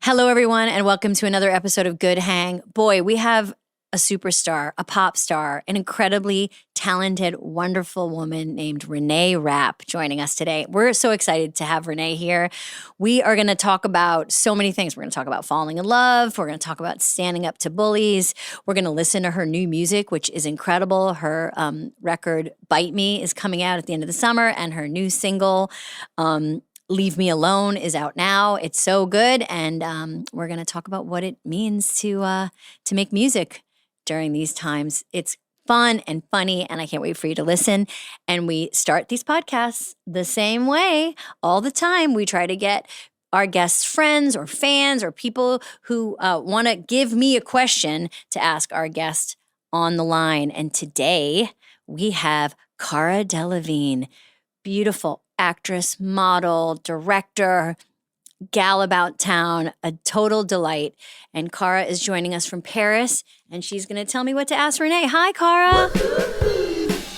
Hello, everyone, and welcome to another episode of Good Hang. Boy, we have a superstar, a pop star, an incredibly talented, wonderful woman named Reneé Rapp joining us today. We're so excited to have Reneé here. We are going to talk about so many things. We're going to talk about falling in love. We're going to talk about standing up to bullies. We're going to listen to her new music, which is incredible. Her record, Bite Me, is coming out at the end of the summer, and her new single, Leave Me Alone, is out now. It's so good, and we're going to talk about what it means to make music during these times. It's fun and funny, and I can't wait for you to listen. And we start these podcasts the same way all the time. We try to get our guests' friends or fans or people who want to give me a question to ask our guest on the line. And today we have Cara Delevingne, beautiful actress, model, director, gal about town, a total delight. And Cara is joining us from Paris, and she's going to tell me what to ask Reneé. Hi, Cara.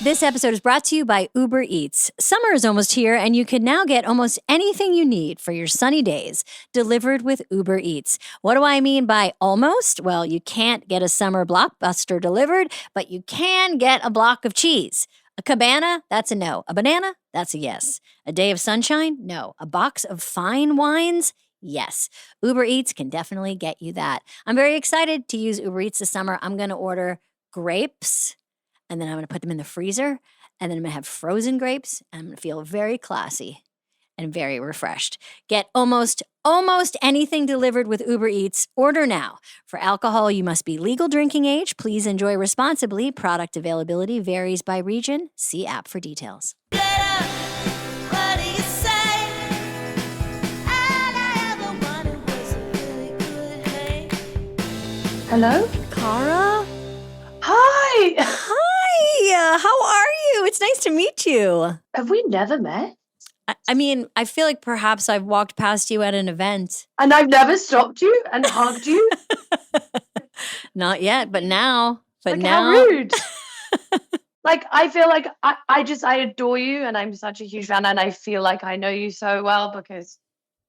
This episode is brought to you by Uber Eats. Summer is almost here, and you can now get almost anything you need for your sunny days delivered with Uber Eats. What do I mean by almost? Well, you can't get a summer blockbuster delivered, but you can get a block of cheese. A cabana? That's a no. A banana? That's a yes. A day of sunshine? No. A box of fine wines? Yes. Uber Eats can definitely get you that. I'm very excited to use Uber Eats this summer. I'm going to order grapes, and then I'm going to put them in the freezer, and then I'm going to have frozen grapes, and I'm going to feel very classy and very refreshed. Get almost anything delivered with Uber Eats. Order now. For alcohol, you must be legal drinking age. Please enjoy responsibly. Product availability varies by region. See app for details. Get up, what do you say? All I ever wanted was a really good hang. Hello? Cara? Hi! Hi! How are you? It's nice to meet you. Have we never met? I mean, I feel like perhaps I've walked past you at an event. And I've never stopped you and hugged you? Not yet, but now. How rude. I feel like I adore you, and I'm such a huge fan, and I feel like I know you so well because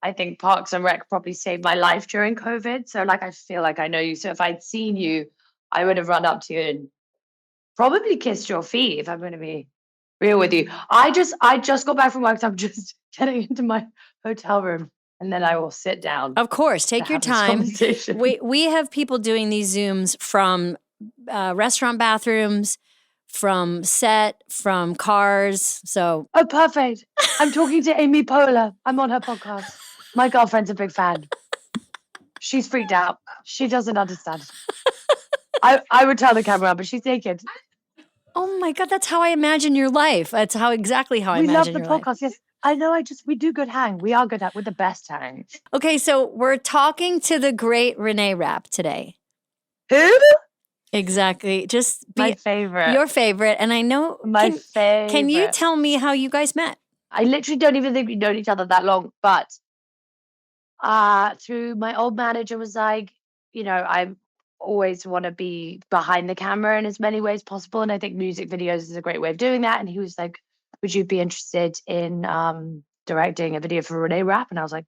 I think Parks and Rec probably saved my life during COVID. So I feel like I know you. So if I'd seen you, I would have run up to you and probably kissed your feet, if I'm going to be real with you. I just got back from work, so I'm just getting into my hotel room, and then I will sit down. Of course, take your time. Conversation. We have people doing these Zooms from restaurant bathrooms, from set, from cars. So Oh, perfect. I'm talking to Amy Poehler. I'm on her podcast. My girlfriend's a big fan. She's freaked out. She doesn't understand. I would tell the camera, but she's naked. oh my God, that's how I imagine your life. That's exactly how I We love imagine the your life. podcast. Yes, I know. We do good hang. We are good at. We're the best hang. Okay, so we're talking to the great Reneé Rapp today. Who? Exactly. Just My be favorite. your favorite. And I know, My favorite. can you tell me how you guys met? I literally don't even think we've known each other that long, but through my old manager was like, I always want to be behind the camera in as many ways possible, and I think music videos is a great way of doing that. And he was like, would you be interested in directing a video for Reneé Rapp? And I was like,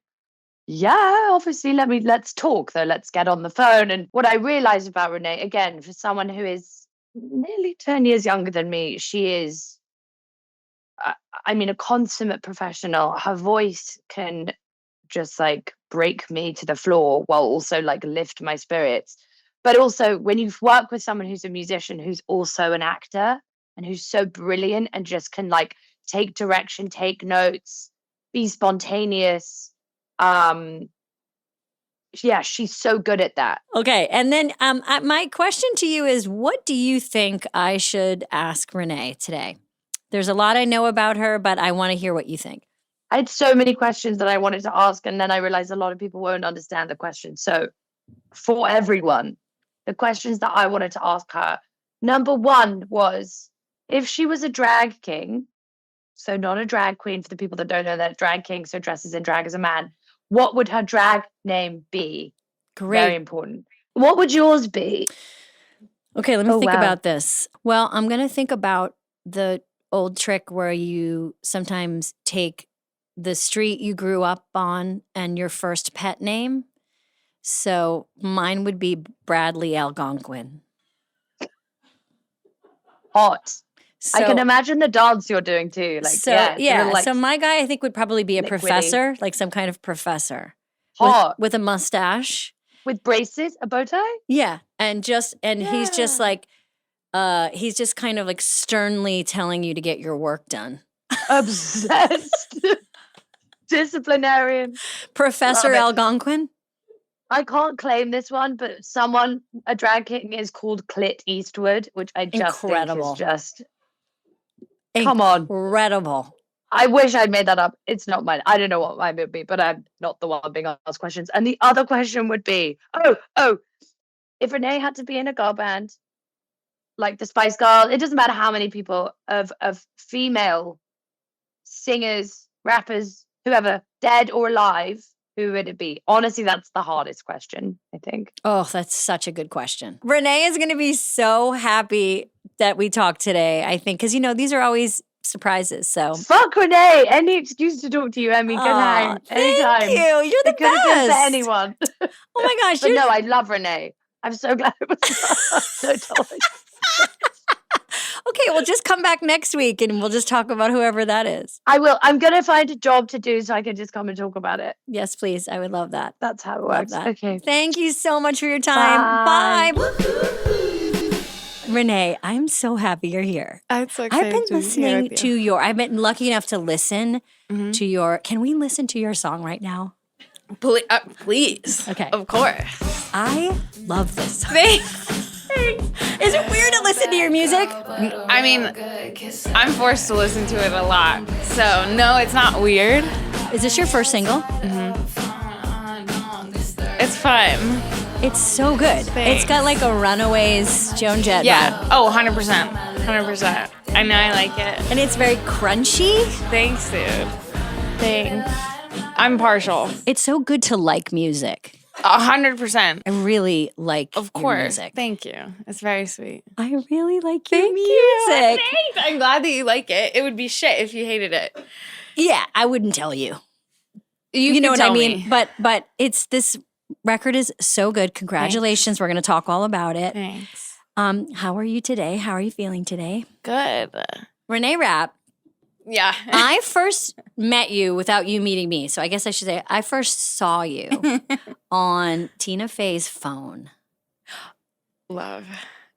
yeah, obviously, let's talk though. Let's get on the phone. And what I realized about Reneé, again, for someone who is nearly 10 years younger than me, she is a consummate professional. Her voice can just break me to the floor while also lift my spirits. But also when you've worked with someone who's a musician, who's also an actor, and who's so brilliant and just can take direction, take notes, be spontaneous. Yeah, she's so good at that. Okay. And then my question to you is, what do you think I should ask Reneé today? There's a lot I know about her, but I want to hear what you think. I had so many questions that I wanted to ask, and then I realized a lot of people won't understand the questions. So for everyone, the questions that I wanted to ask her, number one was, if she was a drag king, so not a drag queen for the people that don't know that, drag king, so dresses in drag as a man, what would her drag name be? Great. Very important. What would yours be? Okay, let me think wow. about this. Well, I'm going to think about the old trick where you sometimes take the street you grew up on and your first pet name, So mine would be Bradley Algonquin. Hot. So, I can imagine the dance you're doing too. Like, so yeah. it's a little, like, so my guy I think would probably be a liquidy. professor, like some kind of professor hot. with a mustache. With braces, a bow tie? Yeah, and he's just Yeah. like he's just kind of like sternly telling you to get your work done. Obsessed. Disciplinarian. Professor Love it. Algonquin? I can't claim this one, but a drag king is called Clit Eastwood, which I just Incredible. think is just, come on. Incredible. I wish I'd made that up. It's not mine. I don't know what mine would be, but I'm not the one being asked questions. And the other question would be, if Reneé had to be in a girl band, like the Spice Girls, it doesn't matter how many people of female singers, rappers, whoever, dead or alive, who would it be? Honestly, that's the hardest question, I think. Oh, that's such a good question. Reneé is going to be so happy that we talked today, I think, because, these are always surprises. So Fuck Reneé. Any excuse to talk to you, Emmy. Good hang. Anytime. Thank you. You're the It could have been for best. anyone. Oh my gosh. But no, I love Reneé. I'm so glad it was so tolerant. Okay, well, just come back next week and we'll just talk about whoever that is. I will. I'm going to find a job to do so I can just come and talk about it. Yes, please. I would love that. That's how it Love works. that. Okay. Thank you so much for your time. Bye. Bye. Reneé, I'm so happy you're here. I'm so I've excited been to be here listening with to you. I've been lucky enough to listen Mhm. to your, can we listen to your song right now? Please. Okay. Of course. I love this song. Thanks. Is it weird to listen to your music? I mean, I'm forced to listen to it a lot. So, no, it's not weird. Is this your first single? It's fun. It's so good. It's Thanks. got like a Runaways Joan Jett Yeah. vibe. Oh, 100%. 100%. I know I like it. And it's very crunchy. Thanks, dude. Thanks. I'm partial. It's so good to like music. 100%. I really like Of your course. music. Thank you. It's very sweet. I really like your Thank music. you. Thanks. I'm glad that you like it. It would be shit if you hated it. Yeah, I wouldn't tell you. You know could what I tell mean? me. But it's this record is so good. Congratulations. We're going to talk all about it. Thanks. How are you today? How are you feeling today? Good. Reneé Rapp, Yeah. I first met you without you meeting me. So I guess I should say I first saw you on Tina Fey's phone. Love.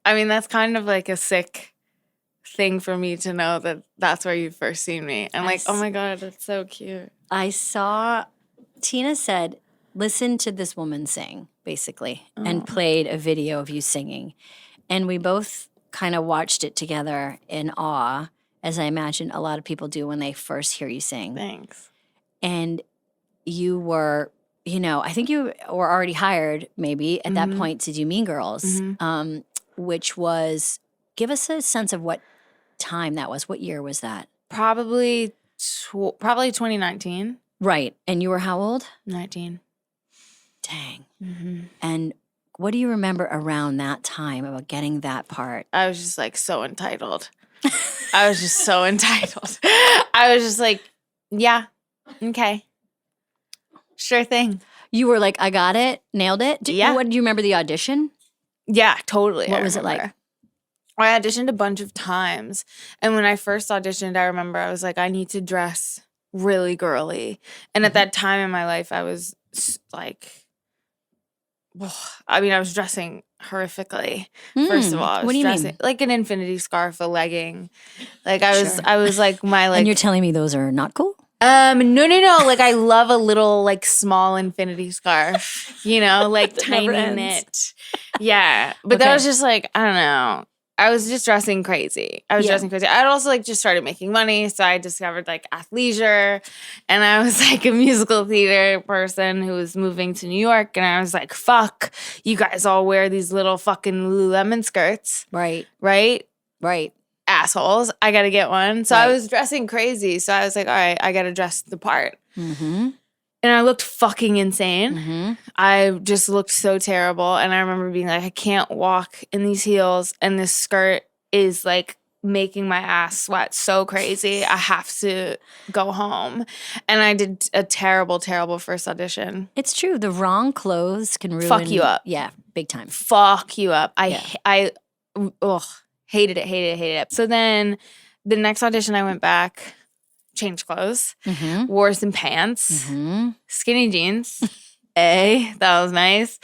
I mean, that's kind of like a sick thing for me to know that that's where you've first seen me. I'm like, oh my God, that's so cute. I saw Tina said, listen to this woman sing, basically, and played a video of you singing. And we both kind of watched it together in awe, as I imagine a lot of people do when they first hear you sing. Thanks. And you were, I think you were already hired maybe at that point to do Mean Girls, which was, give us a sense of what time that was. What year was that? Probably 2019. Right. And you were how old? 19. Dang. And what do you remember around that time about getting that part? I was just like so entitled. I was just so entitled. I was just like, yeah, okay. Sure thing. You were like, I got it, nailed it. Yeah. What do you remember the audition? Yeah, totally. What I was it like? remember. I auditioned a bunch of times. And when I first auditioned, I remember I was like, I need to dress really girly. And at that time in my life, I was like, I was dressing horrifically. First of all, I was what do you dressing mean? like an infinity scarf, a legging. Like I was like my like. And you're telling me those are not cool? No. Like I love a little like small infinity scarf, like tiny never ends. knit. Yeah. But that was just like, I don't know. I was just dressing crazy. I'd also like just started making money. So I discovered like athleisure, and I was like a musical theater person who was moving to New York. And I was like, fuck, you guys all wear these little fucking Lululemon skirts. Right. Right? Right. Assholes. I got to get one. So Right. I was dressing crazy. So I was like, all right, I got to dress the part. Mm-hmm. And I looked fucking insane. Mm-hmm. I just looked so terrible. And I remember being like, I can't walk in these heels. And this skirt is like making my ass sweat so crazy. I have to go home. And I did a terrible, terrible first audition. It's true. The wrong clothes can ruin. Fuck you up. Yeah, big time. Fuck you up. Yeah. I hated it. So then the next audition I went back, changed clothes, Mm-hmm. wore some pants, Mm-hmm. skinny jeans. That was nice.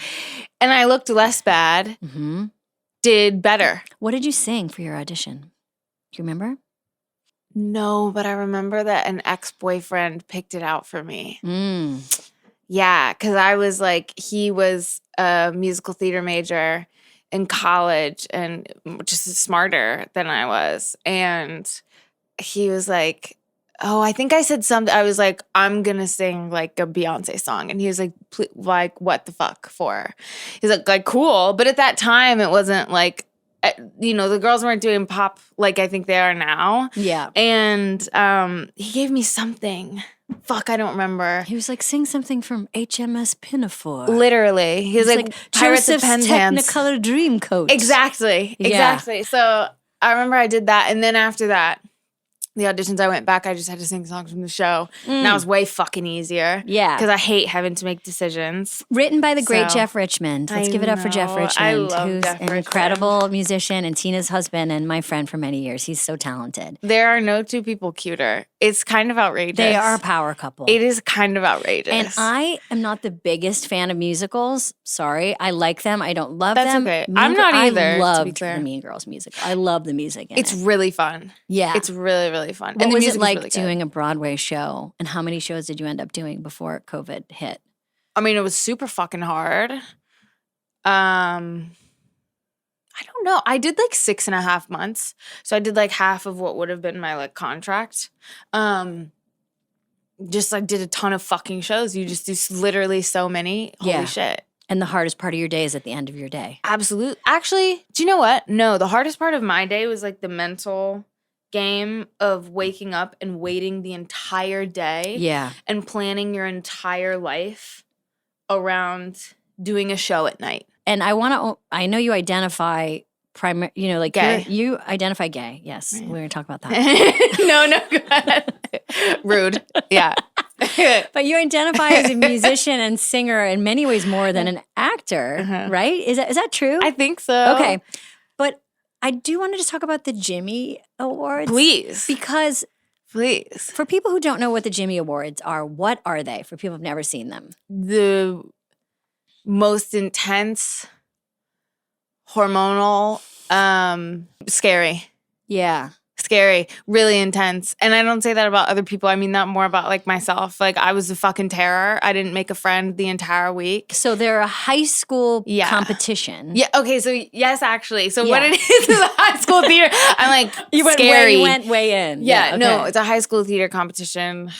And I looked less bad, Mm-hmm. did better. What did you sing for your audition? Do you remember? No, but I remember that an ex-boyfriend picked it out for me. Mm. Yeah, because I was like, he was a musical theater major in college and just smarter than I was. And he was like, oh, I think I said something. I was like, I'm going to sing like a Beyonce song. And he was like, like, what the fuck for? He's like, cool. But at that time, it wasn't like, the girls weren't doing pop like I think they are now. Yeah. And he gave me something. Fuck, I don't remember. He was like, sing something from HMS Pinafore. Literally. He was like Pirates of Joseph's Penzance. Technicolor Dreamcoat. Exactly. Yeah. So I remember I did that. And then after that, the auditions I went back, I just had to sing songs from the show. And that was way fucking easier. Yeah. Because I hate having to make decisions. Written by the great So, Jeff Richmond. Let's I give it up for Jeff know. Richmond, I love who's Jeff an Richmond. incredible musician and Tina's husband and my friend for many years. He's so talented. There are no two people cuter. It's kind of outrageous. They are a power couple. It is kind of outrageous. And I am not the biggest fan of musicals. Sorry. I like them. I don't love That's them. okay. I'm not either, I to be loved clear. the Mean Girls musical. I love the music in It's it. really fun. Yeah. It's really, really fun. What and the was music it is like really good. doing a Broadway show? And how many shows did you end up doing before COVID hit? I mean, it was super fucking hard. I don't know. I did like 6.5 months. So I did like half of what would have been my like contract. Just like did a ton of fucking shows. You just do literally so many. Holy Yeah. shit. And the hardest part of your day is at the end of your day. Absolutely. Actually, do you know what? No, the hardest part of my day was like the mental game of waking up and waiting the entire day Yeah. and planning your entire life around doing a show at night. And I know you identify like Gay. you identify gay. Yes. Right. We're going to talk about that. No, go ahead. Rude. Yeah. But you identify as a musician and singer in many ways more than an actor, Uh-huh. right? Is that true? I think so. Okay. But I do want to just talk about the Jimmy Awards. Please. Because Please. for people who don't know what the Jimmy Awards are, what are they for people who've never seen them? The most intense, hormonal, scary. Yeah. Scary, really intense. And I don't say that about other people. I mean that more about like myself. Like I was a fucking terror. I didn't make a friend the entire week. So they're a high school Yeah. competition. Yeah, okay, so yes, actually. So Yeah. what it is a high school theater. I'm like You went scary. way in. Yeah, no, okay. it's a high school theater competition.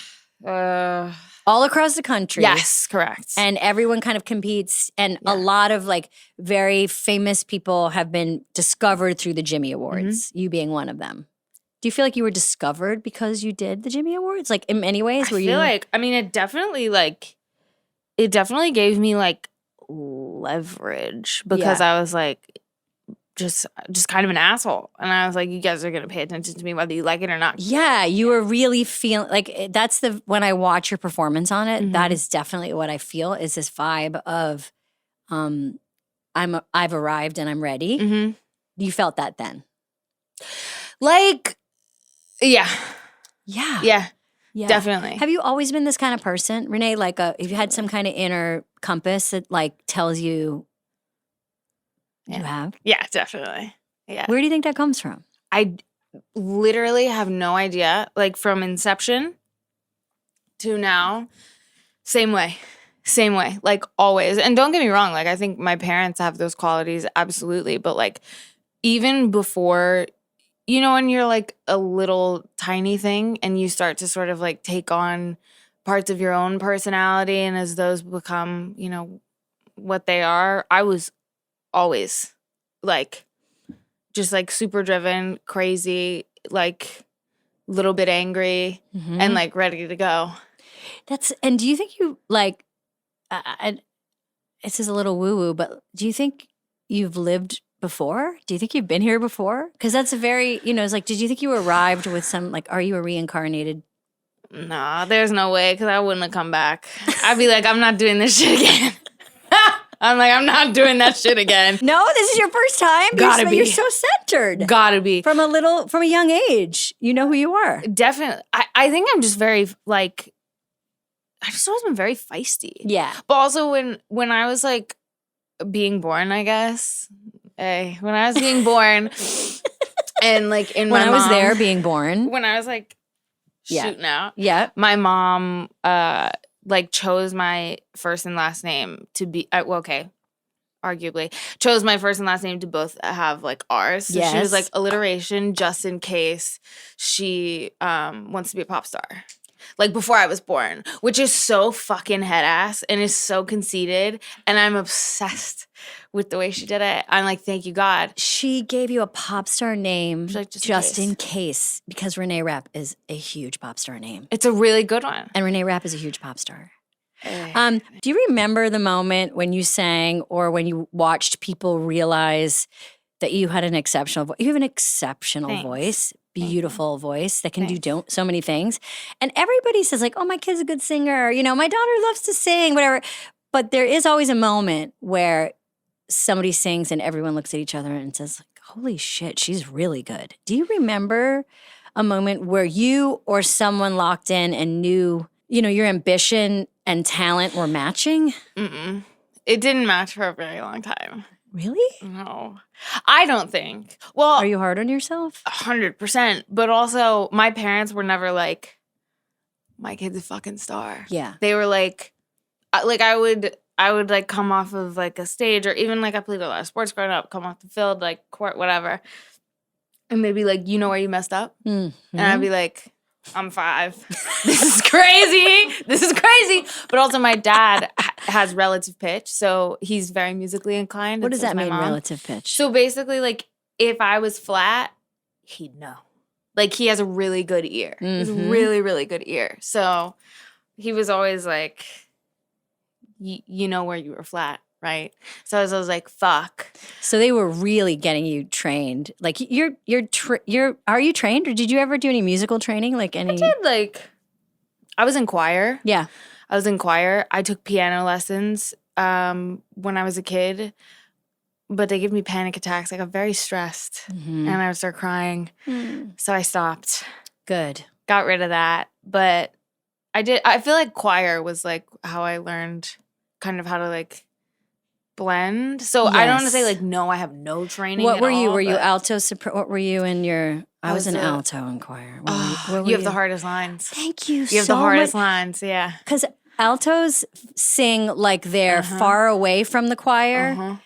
All across the country. Yes, correct. And everyone kind of competes. And a lot of like very famous people have been discovered through the Jimmy Awards, you being one of them. Do you feel like you were discovered because you did the Jimmy Awards? Like in many ways, I feel like, I mean, it definitely gave me like leverage because I was like just kind of an asshole. And I was like, you guys are going to pay attention to me whether you like it or not. Yeah, you were really feeling like that's when I watch your performance on it, Mhm. that is definitely what I feel is this vibe of I've arrived and I'm ready. Mm-hmm. You felt that then. Like, yeah, Yeah. definitely. Have you always been this kind of person, Reneé? Like, have you had some kind of inner compass that like tells you you have? Yeah, definitely. Yeah. Where do you think that comes from? I literally have no idea. Like from inception to now, same way, like always. And don't get me wrong, like I think my parents have those qualities, absolutely. But like even before, when you're like a little tiny thing and you start to sort of like take on parts of your own personality, and as those become, what they are, I was always like just like super driven, crazy, like a little bit angry and like ready to go. And do you think you like, this is a little woo woo, but do you think you've lived before? Do you think you've been here before? Because that's a very, it's like, did you think you arrived with some, like, are you a reincarnated? Nah, there's no way, because I wouldn't have come back. I'd be like, I'm not doing this shit again. I'm like, I'm not doing that shit again. No, this is your first time? Gotta be. You're so centered. Gotta be. From a young age, you know who you are. Definitely. I think I'm just very, like, I've just always been very feisty. Yeah. But also when I was, like, being born, I guess. Hey, when I was being born and, like, when I was there being born. When I was, like, shooting out. Yeah. My mom, like, chose my first and last name to be, arguably, chose my first and last name to both have, like, R's. So she was, like, alliteration just in case she wants to be a pop star. Like, before I was born, which is so fucking head ass and is so conceited. And I'm obsessed with the way she did it. I'm like, thank you, God. She gave you a pop star name like, just in case, because Reneé Rapp is a huge pop star name. It's a really good one. And Reneé Rapp is a huge pop star. Do you remember the moment when you sang or when you watched people realize that you had an exceptional voice? You have an exceptional voice, beautiful voice that can do so many things. And everybody says like, oh, my kid's a good singer. My daughter loves to sing, whatever. But there is always a moment where somebody sings and everyone looks at each other and says, like, holy shit, she's really good. Do you remember a moment where you or someone locked in and knew, your ambition and talent were matching? Mm-mm. It didn't match for a very long time. Really? No. I don't think. Well, are you hard on yourself? 100%. But also, my parents were never like, my kid's a fucking star. Yeah. They were like I would like come off of like a stage, or even like I played a lot of sports growing up, come off the field, like court, whatever. And they'd be like, you know where you messed up? Mm-hmm. And I'd be like, I'm 5. This is crazy. This is crazy. But also my dad has relative pitch, so he's very musically inclined. What does that mean, relative pitch? So basically, like, if I was flat, he'd know. Like, he has a really good ear. Mm-hmm. He has a really, really good ear. So he was always like, you know where you were flat, right? So I was like, fuck. So they were really getting you trained. Like, are you trained, or did you ever do any musical training? Like any? I did, I was in choir. Yeah. I was in choir. I took piano lessons when I was a kid, but they give me panic attacks. I got very stressed and I would start crying. So I stopped. Good. Got rid of that. But I feel like choir was like how I learned kind of how to like blend. So I don't want to say like, no, I have no training. What were you? All, were you alto, soprano? What were you in your? I was an alto in choir. You have the hardest lines. Thank you. You have the hardest lines. Yeah. Because altos sing like they're far away from the choir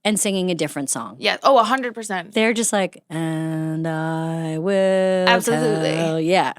and singing a different song. Yeah. Oh, 100%. They're just like, and I will. Absolutely. Tell. Yeah.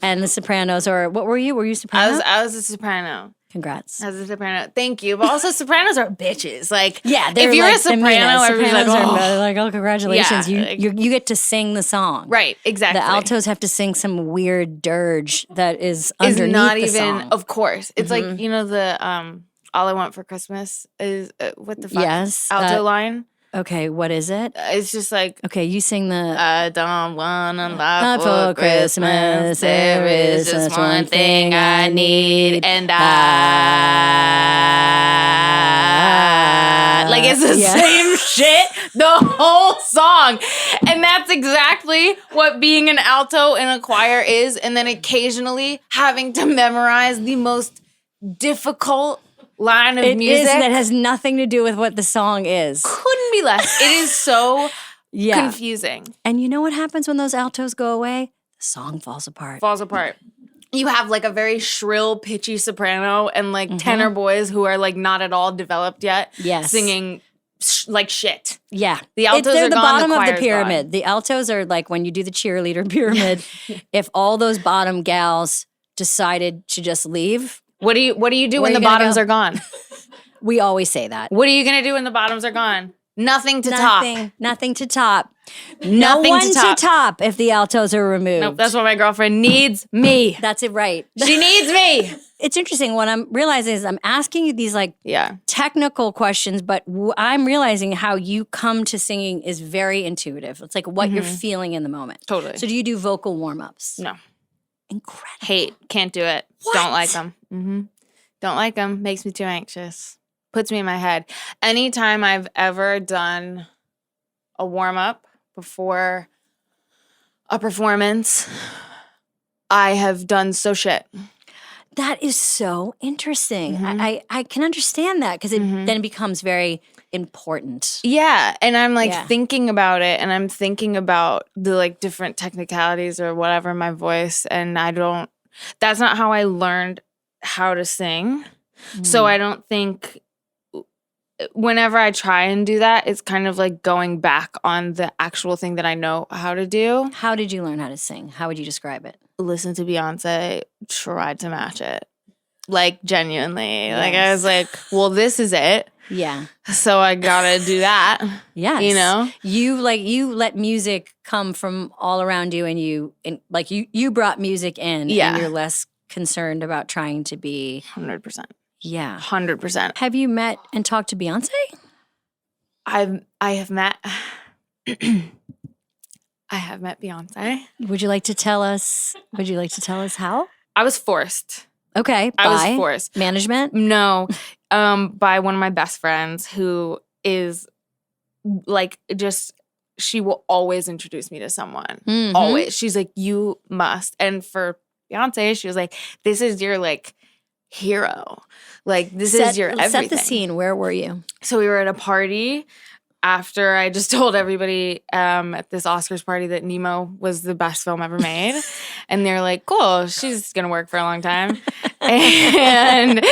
And the sopranos, or what were you? Were you soprano? I was a soprano. Congrats. As a soprano. Thank you. But also sopranos are bitches. Like, yeah, if you're like a soprano, everybody's like, oh, congratulations. Yeah, you get to sing the song. Right, exactly. The altos have to sing some weird dirge that is underneath not the even, song. Of course. It's like, the All I Want for Christmas is, what the fuck? Yes. Alto line. Okay, what is it? It's just like, okay, you sing the I don't want a lot for Christmas. There is just one thing I need, and I like, it's the same shit the whole song. And that's exactly what being an alto in a choir is. And then occasionally having to memorize the most difficult line of music that has nothing to do with what the song is. Couldn't be less. It is so confusing. And you know what happens when those altos go away? The song falls apart. You have like a very shrill, pitchy soprano and like tenor boys who are like not at all developed yet. Yes. Singing like shit. Yeah. The altos they're are the gone, bottom the of the choir's pyramid. gone. The altos are like when you do the cheerleader pyramid. If all those bottom gals decided to just leave. What do you do when the bottoms are gone? We always say that. What are you going to do when the bottoms are gone? Nothing to top. Nothing to top. No Nothing one to to top. top if the altos are removed. Nope, that's why my girlfriend needs me. That's it, right? She needs me. It's interesting. What I'm realizing is I'm asking you these like Yeah. technical questions, but I'm realizing how you come to singing is very intuitive. It's like what you're feeling in the moment. Totally. So do you do vocal warm-ups? No. Incredible. Hate. Can't do it. What? Don't like them. Don't like them. Makes me too anxious. Puts me in my head. Anytime I've ever done a warm-up before a performance, I have done so shit. That is so interesting. I can understand that because it then becomes very important. Yeah, and I'm like Yeah. thinking about it, and I'm thinking about the like different technicalities or whatever in my voice, and that's not how I learned how to sing. So I don't think whenever I try and do that, it's kind of like going back on the actual thing that I know how to do. How did you learn how to sing? How would you describe it? Listen to Beyonce, tried to match it. Like genuinely. Like I Yes. was like, well, this is it. Yeah. So I gotta do that. Yes. You know? You let music come from all around you and you brought music in Yeah. and you're less concerned about trying to be 100%. yeah. 100%. Have you met and talked to Beyonce? I have met I have met Beyonce. Would you like to tell us how? I was forced. Okay. I was by forced. management? No, by one of my best friends who is like she will always introduce me to someone. Mhm. Always. She's like, you must. And for Beyonce, she was like, this is your like hero. Like this is your everything. Set the scene. Where were you? So we were at a party after I just told everybody at this Oscars party that Nemo was the best film ever made. And they're like, cool, she's going to work for a long time. and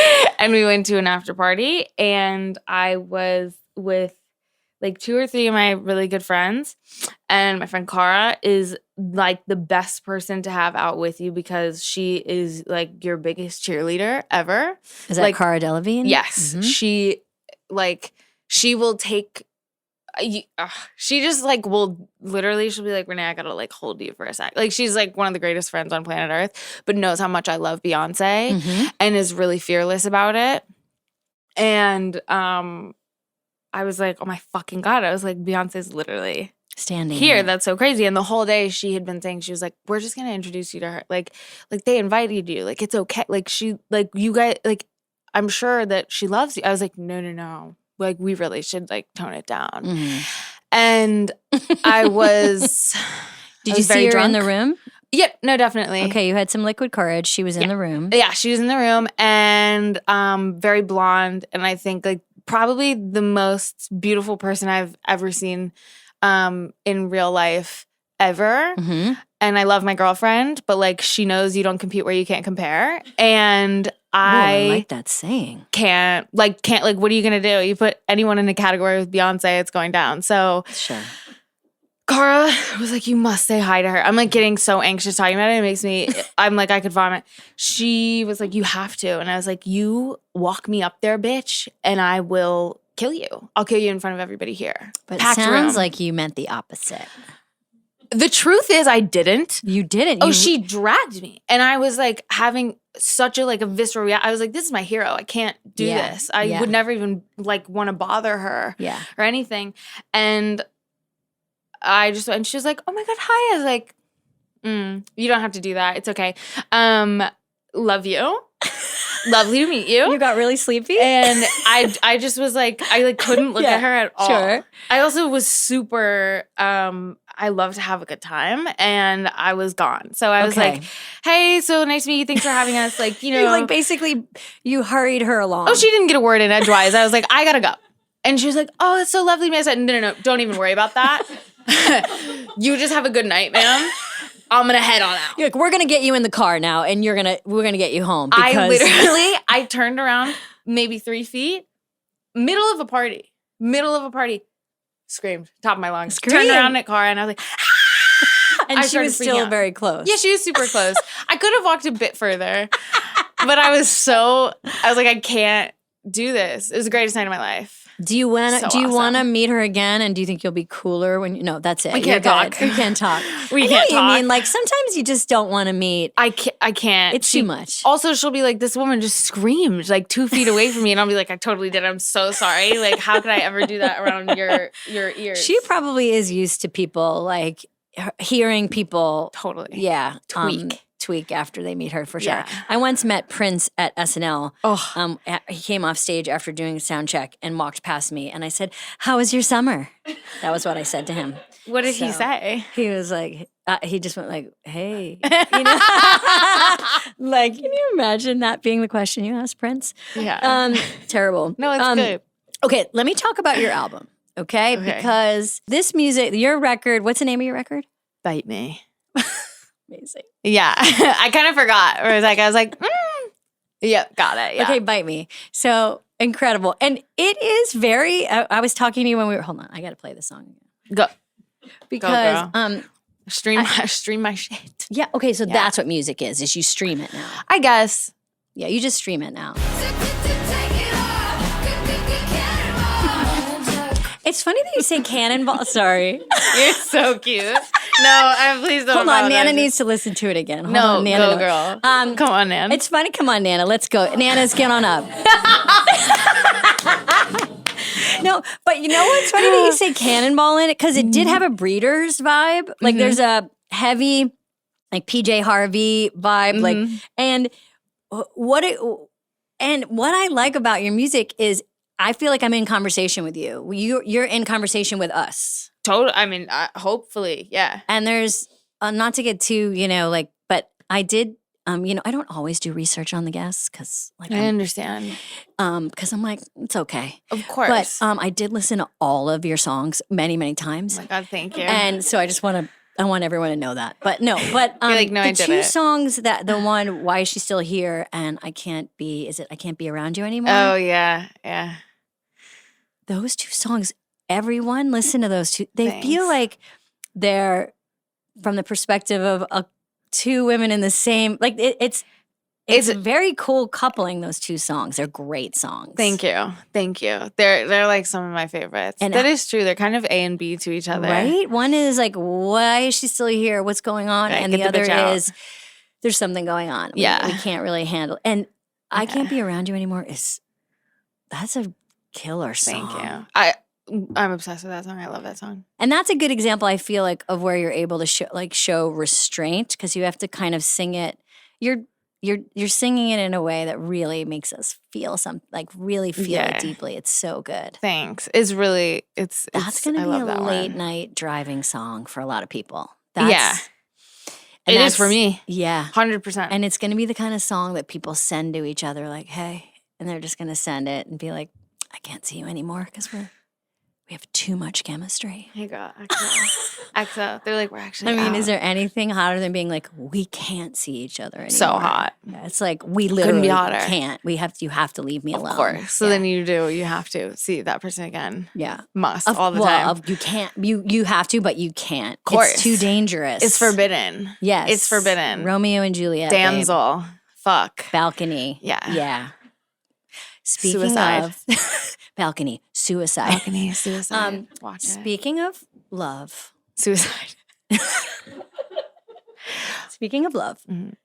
we went to an after party and I was with like 2 or 3 of my really good friends. And my friend Cara is like the best person to have out with you because she is like your biggest cheerleader ever. Is that like, Cara Delevingne? Yes. Mhm. She will take she just like will literally she'll be like, Reneé, I gotta like hold you for a sec. Like she's like one of the greatest friends on planet Earth, but knows how much I love Beyonce Mhm. and is really fearless about it. And I was like, oh my fucking God. I was like, Beyonce's literally Standing here. That's so crazy. And the whole day she had been saying, she was like, we're just gonna introduce you to her. Like they invited you. Like it's okay. Like she like you guys like I'm sure that she loves you. I was like, no. Like we really should like tone it down. Mhm. And I was Did I you was very see her in drunk. the room? Yeah, no, definitely. Okay, you had some liquid courage. She was in the room. Yeah, she was in the room and very blonde. And I think like probably the most beautiful person I've ever seen in real life ever. Mm-hmm. And I love my girlfriend, but like she knows you don't compete where you can't compare. And I like that saying. can't what are you gonna do? You put anyone in a category with Beyonce, it's going down. So Sure. Cara was like, you must say hi to her. I'm like getting so anxious talking about it. It makes me, I'm like, I could vomit. She was like, you have to. And I was like, you walk me up there, bitch, and I will kill you. I'll kill you in front of everybody here. But Packed it sounds room. like you meant the opposite. The truth is I didn't. You didn't. Oh, You- she dragged me. And I was like having such a like a visceral reaction. I was like, this is my hero. I can't do Yeah, this. I yeah. would never even like want to bother her Yeah. or anything. And I just and she was like, oh my God, hi. I was like, you don't have to do that. It's okay. Love you. Lovely to meet you. You got really sleepy? And I just was like, I like couldn't look Yeah, at her at all. sure. I also was super, I love to have a good time and I was gone. So I was Okay. like, hey, so nice to meet you. Thanks for having us. Like, you know. You like basically you hurried her along. Oh, she didn't get a word in edgewise. I was like, I gotta go. And she was like, oh, it's so lovely to meet you. I said, no, don't even worry about that. You just have a good night, ma'am. I'm gonna head on out. You're like, we're gonna get you in the car now, and we're gonna get you home. Because I turned around maybe 3 feet, middle of a party, screamed, top of my lungs. Turned Scream. around at Cara and I was like, and I she started was freaking still out. very close. yeah, she was super close. I could have walked a bit further, but I was like, I can't do this. It was the greatest night of my life. Do you want So do you want to awesome. meet her again? And do you think you'll be cooler when you? No, that's it. We You're can't good. talk. We can't talk. We I know can't what you talk. mean. Like sometimes you just don't want to meet. I can't. It's too much. Also, she'll be like, this woman just screamed like 2 feet away from me. And I'll be like, I totally did. I'm so sorry. Like, how could I ever do that around your ears? She probably is used to people like hearing people. Totally. Yeah, tweak after they meet her for sure. Yeah. I once met Prince at SNL. Oh. He came off stage after doing a sound check and walked past me, and I said, "How was your summer?" That was what I said to him. What did he So- say? He was like, he just went like, "Hey," you know, like, can you imagine that being the question you asked Prince? Yeah. Terrible. No, it's good. Okay, let me talk about your album. Okay, Okay. because this music, your record. What's the name of your record? Bite me. Amazing. Yeah. I kind of forgot. I was like, Yep, got it. Yeah. Okay, Bite Me. So incredible. And it is very, I was talking to you when we were, hold on, I got to play the song again. Go. Because, girl. Stream my shit. yeah, okay, so that's what music is you stream it now. I guess. Yeah, you just stream it now. It's funny that you say cannonball. Sorry. You're so cute. No, please don't. Hold on, Nana apologize. needs to listen to it again. Hold No, on, Nana. go girl. Come on, Nan. It's funny. Come on, Nana. Let's go. Nana's get on up. No, but you know what's funny that you say cannonball in it? Because it did have a Breeders vibe. Like there's a heavy, like PJ Harvey vibe. Like, and what I like about your music is I feel like I'm in conversation with you. You're in conversation with us. Totally. I mean, hopefully, yeah. And there's not to get too, like, but I did, I don't always do research on the guests because, like, I understand. because I'm like, it's okay. Of course. But I did listen to all of your songs many, many times, oh my God, thank you. and so I want everyone to know that. But no, but You're like, no, the I did two it. songs the one, Why Is She Still Here, and I Can't Be Around You Anymore. Oh yeah, yeah. Those two songs, everyone listen to those two. They Thanks. feel like they're from the perspective of two women in the same, like it's very cool coupling those two songs. They're great songs. Thank you. They're like some of my favorites. And that is true. They're kind of A and B to each other. Right? One is like, why is she still here? What's going on? Right, and get the the other bitch out. is, there's something going on. Yeah. We can't really handle. And I Yeah. Can't Be Around You Anymore that's a killer song. Thank you. I'm obsessed with that song. I love that song. And that's a good example, I feel like, of where you're able to show restraint, because you have to kind of sing it. You're singing it in a way that really makes us feel really feel Yeah. it deeply. It's so good. Thanks. It's really That's it's going I to be love a that late one. night driving song for a lot of people. Yeah. And It is for that's- me. Yeah. 100%. And it's going to be the kind of song that people send to each other, like, hey, and they're just going to send it and be like, I can't see you anymore because we have too much chemistry. Hey girl, EXO. They're like, we're actually I mean, out. is there anything hotter than being like, we can't see each other anymore? So hot. Yeah, it's like, we literally hotter. can't. You have to leave me alone. Of course. So Yeah. then you have to see that person again. Yeah. Must all the time. You can't. You have to, but you can't. Of course. It's too dangerous. It's forbidden. Yes. It's forbidden. Romeo and Juliet. babe. Damsel. Fuck. Balcony. Yeah. Yeah. Speaking Suicide. of balcony, suicide. Balcony, suicide. Watch it. Speaking of love. Suicide. Speaking of love. Mhm.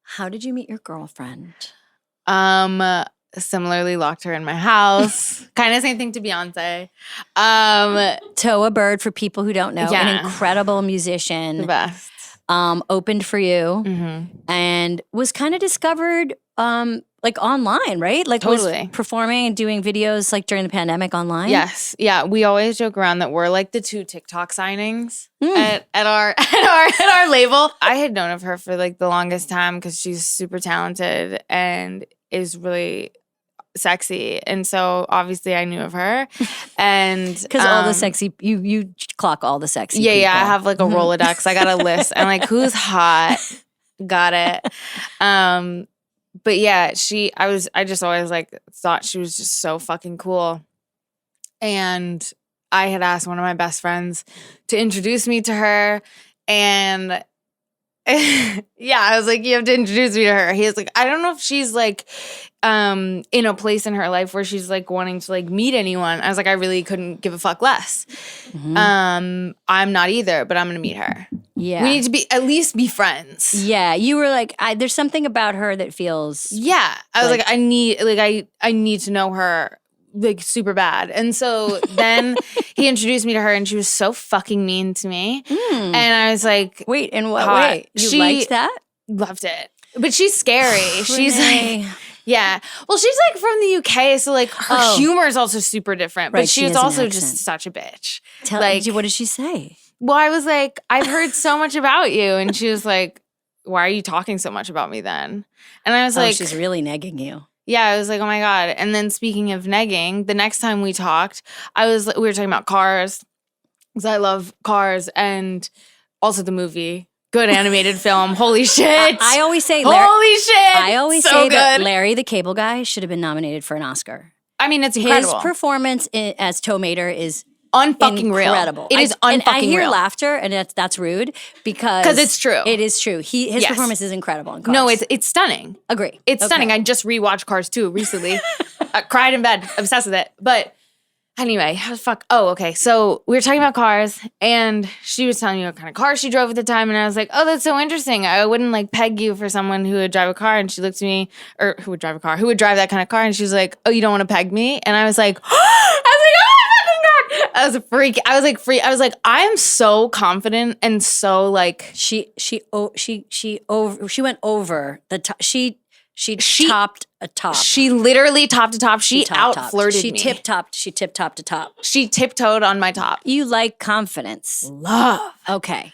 How did you meet your girlfriend? Similarly locked her in my house. Kind of same thing to Beyonce. Toa Bird, for people who don't know, an Yeah. incredible The musician, best. opened for you Mm-hmm. and was kind of discovered like online, right? Like Totally. was performing and doing videos like during the pandemic online. Yes. Yeah. We always joke around that we're like the two TikTok signings Mm. at our label. I had known of her for like the longest time because she's super talented and is really sexy. And so obviously I knew of her. And Because all the sexy, you clock all the sexy Yeah, yeah. I people. have like a Rolodex. I got a list. I'm like, who's hot? Got it. But yeah, I just always like thought she was just so fucking cool. And I had asked one of my best friends to introduce me to her. And yeah, I was like, you have to introduce me to her. He was like, I don't know if she's like in a place in her life where she's like wanting to like meet anyone. I was like, I really couldn't give a fuck less. I'm not either, but I'm gonna meet her. Yeah. We need to at least be friends. Yeah. You were like, there's something about her that feels. Yeah. I was like, I need to know her like super bad. And so then he introduced me to her and she was so fucking mean to me. And I was like, wait, in what hot. way? You liked that? Loved it. But she's scary. She's Reneé. like, yeah. Well, she's like from the UK, so like her humor is also super different. Right, But she she was has an also accent. just such a bitch. Like, what did she say? Well, I was like, I've heard so much about you. And she was like, why are you talking so much about me then? And I was like, she's really negging you. yeah, I was like, oh my God. And then speaking of negging, the next time we talked, we were talking about Cars, because I love Cars, and also the movie. Good animated film. Holy shit. I always say, holy shit. I always so say good. that Larry the Cable Guy should have been nominated for an Oscar. I mean, it's incredible. His performance as Tow Mater is unfucking incredible. Real. It is and unfucking I hear real. laughter, and that's rude because it's true. It is true. His performance is incredible in Cars. No, it's stunning. Agree. It's stunning. I just rewatched Cars 2 recently. I cried in bed, obsessed with it. But anyway, how the fuck? Oh, okay. So we were talking about cars, and she was telling me what kind of car she drove at the time, and I was like, oh, that's so interesting. I wouldn't like peg you for someone who would drive a car. And she looked at me, or who would drive a car? Who would drive that kind of car? And she was like, oh, you don't want to peg me? And I was like, oh my fucking God. I was a freak. I was like, I was like, I am so confident and so like. She went over the top. She topped a top. She literally topped to top. She out flirted me. She tip-topped to top. She tiptoed on my top. You like confidence. Love. Okay.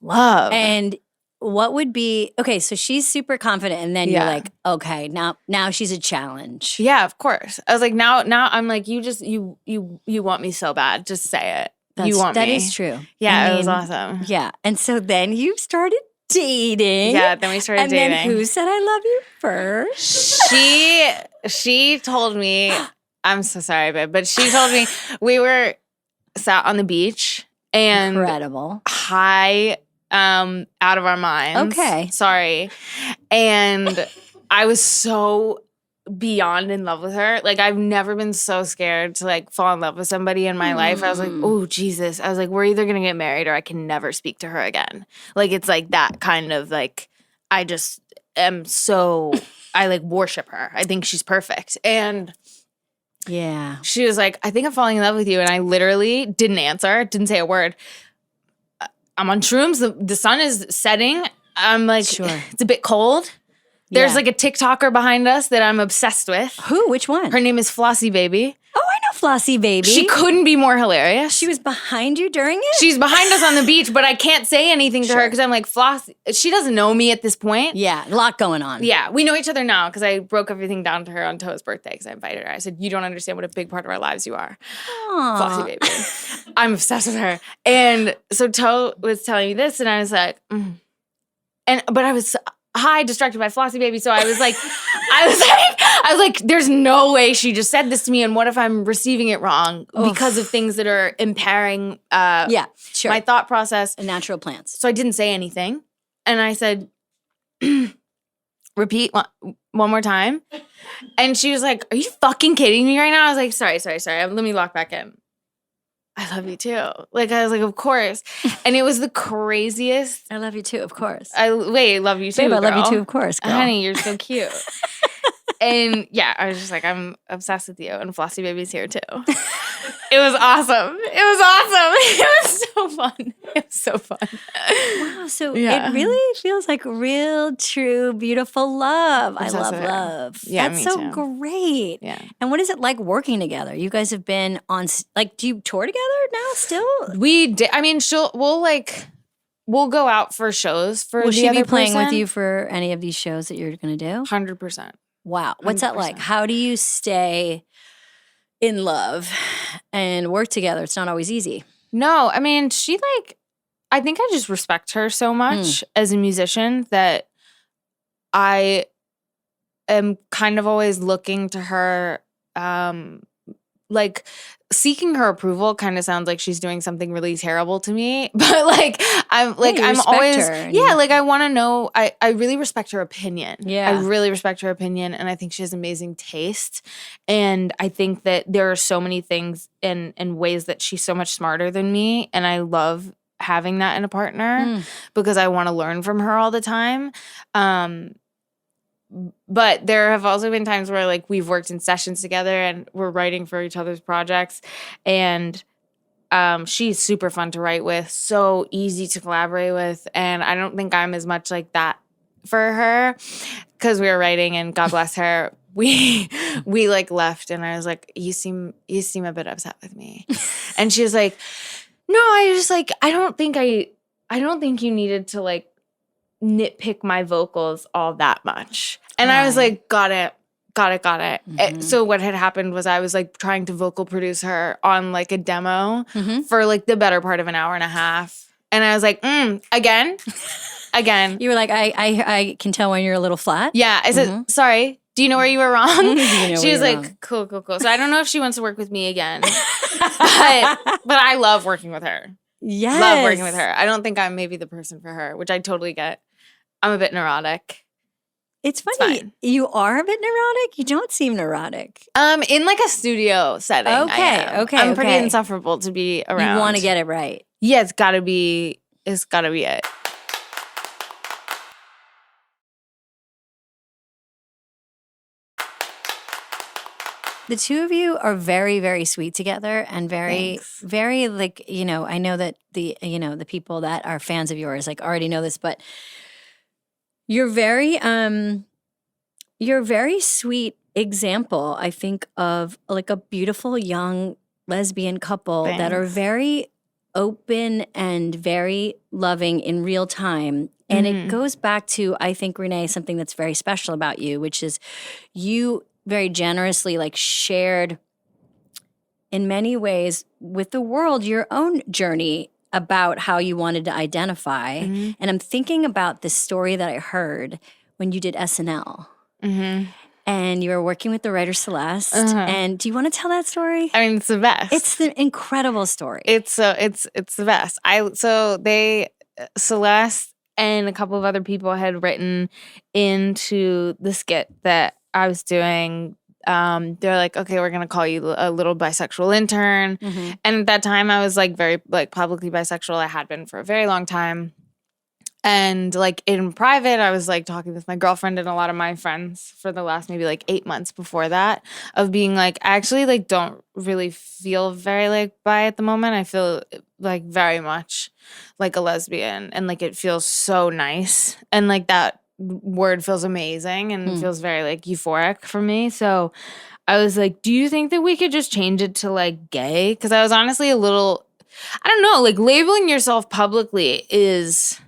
Love. And what would be, okay, so she's super confident, and then you're like, okay, now she's a challenge. Yeah, of course. I was like, now I'm like, you want me so bad. Just say it. You want me. That is true. Yeah, it was awesome. Yeah. And so then you started dating. Yeah, then we started dating. And then who said I love you first? She told me, I'm so sorry, babe, but she told me we were sat on the beach and incredible. High out of our minds. Okay. Sorry. And I was so beyond in love with her. Like, I've never been so scared to like fall in love with somebody in my life. I was like, oh Jesus. I was like, we're either gonna get married or I can never speak to her again. Like, it's like that kind of like, I just am so, I like worship her. I think she's perfect. And yeah, she was like, I think I'm falling in love with you. And I literally didn't answer, didn't say a word. I'm on shrooms. The sun is setting. I'm like, it's a bit cold. There's like a TikToker behind us that I'm obsessed with. Who? Which one? Her name is Flossie Baby. Oh, I know Flossie Baby. She couldn't be more hilarious. She was behind you during it? She's behind us on the beach, but I can't say anything to her because I'm like, Flossie, she doesn't know me at this point. Yeah, a lot going on. Yeah, we know each other now because I broke everything down to her on Toa's birthday because I invited her. I said, you don't understand what a big part of our lives you are. Aww. Flossie Baby. I'm obsessed with her. And so Toe was telling me this, and I was like, but I was high, distracted by Flossie Baby. So I was like, I was like, there's no way she just said this to me. And what if I'm receiving it wrong because of things that are impairing my thought process? And natural plants. So I didn't say anything. And I said, repeat one more time. And she was like, are you fucking kidding me right now? I was like, sorry. Let me lock back in. I love you too. Like, I was like, of course. And it was the craziest. I love you too, of course. Love you too, Babe, girl. I love you too, of course, girl. Honey, you're so cute. And yeah, I was just like, I'm obsessed with you. And Flossie Baby's here too. It was awesome. It was so fun. It was so fun. Wow. So it really feels like real, true, beautiful love. I love love. Yeah, that's me so too. great. Yeah. And what is it like working together? You guys have been on, like, do you tour together now still? We did. I mean, we'll go out for shows for Will the she other be playing with person. you for any of these shows that you're going to do? 100%. Wow. What's that like? 100%. How do you stay in love and work together? It's not always easy. No, I mean, I think I just respect her so much as a musician that I am kind of always looking to her like seeking her approval kind of sounds like she's doing something really terrible to me. But like I'm always like I want to know. I really respect her opinion. Yeah. I really respect her opinion, and I think she has amazing taste. And I think that there are so many things and ways that she's so much smarter than me, and I love having that in a partner because I want to learn from her all the time. But there have also been times where like we've worked in sessions together and we're writing for each other's projects, and she's super fun to write with, so easy to collaborate with, and I don't think I'm as much like that for her because we were writing, and God bless her, we like left, and I was like, you seem a bit upset with me, and she was like, no, I don't think you needed to like nitpick my vocals all that much. And I was like, got it. So what had happened was I was like trying to vocal produce her on like a demo for like the better part of an hour and a half. And I was like, again. You were like, I can tell when you're a little flat. Yeah. I said, sorry, do you know where you were wrong? She was like, wrong. cool. So I don't know if she wants to work with me again. but I love working with her. Yes. Love working with her. I don't think I'm maybe the person for her, which I totally get. I'm a bit neurotic. It's funny. You are a bit neurotic. You don't seem neurotic. In like a studio setting. Okay. I'm pretty insufferable to be around. You want to get it right. Yeah, it's gotta be it. The two of you are very, very sweet together and very, Thanks. very like, I know that the people that are fans of yours like already know this, but you're very sweet example, I think, of like a beautiful young lesbian couple that are very open and very loving in real time. And it goes back to, I think, Reneé, something that's very special about you, which is you very generously like shared in many ways with the world your own journey about how you wanted to identify. And I'm thinking about this story that I heard when you did SNL. And you were working with the writer Celeste. And do you want to tell that story? I mean, it's the best. It's the incredible story. It's the best. Celeste and a couple of other people had written into the skit that I was doing. They're like, okay, we're gonna call you a little bisexual intern. And at that time I was like very like publicly bisexual. I had been for a very long time. And like in private, I was like talking with my girlfriend and a lot of my friends for the last maybe like 8 months before that of being like, I actually like don't really feel very like bi at the moment. I feel like very much like a lesbian, and like it feels so nice, and like that word feels amazing and feels very like euphoric for me. So I was like, do you think that we could just change it to like gay? Because I was honestly a little, I don't know, like labeling yourself publicly is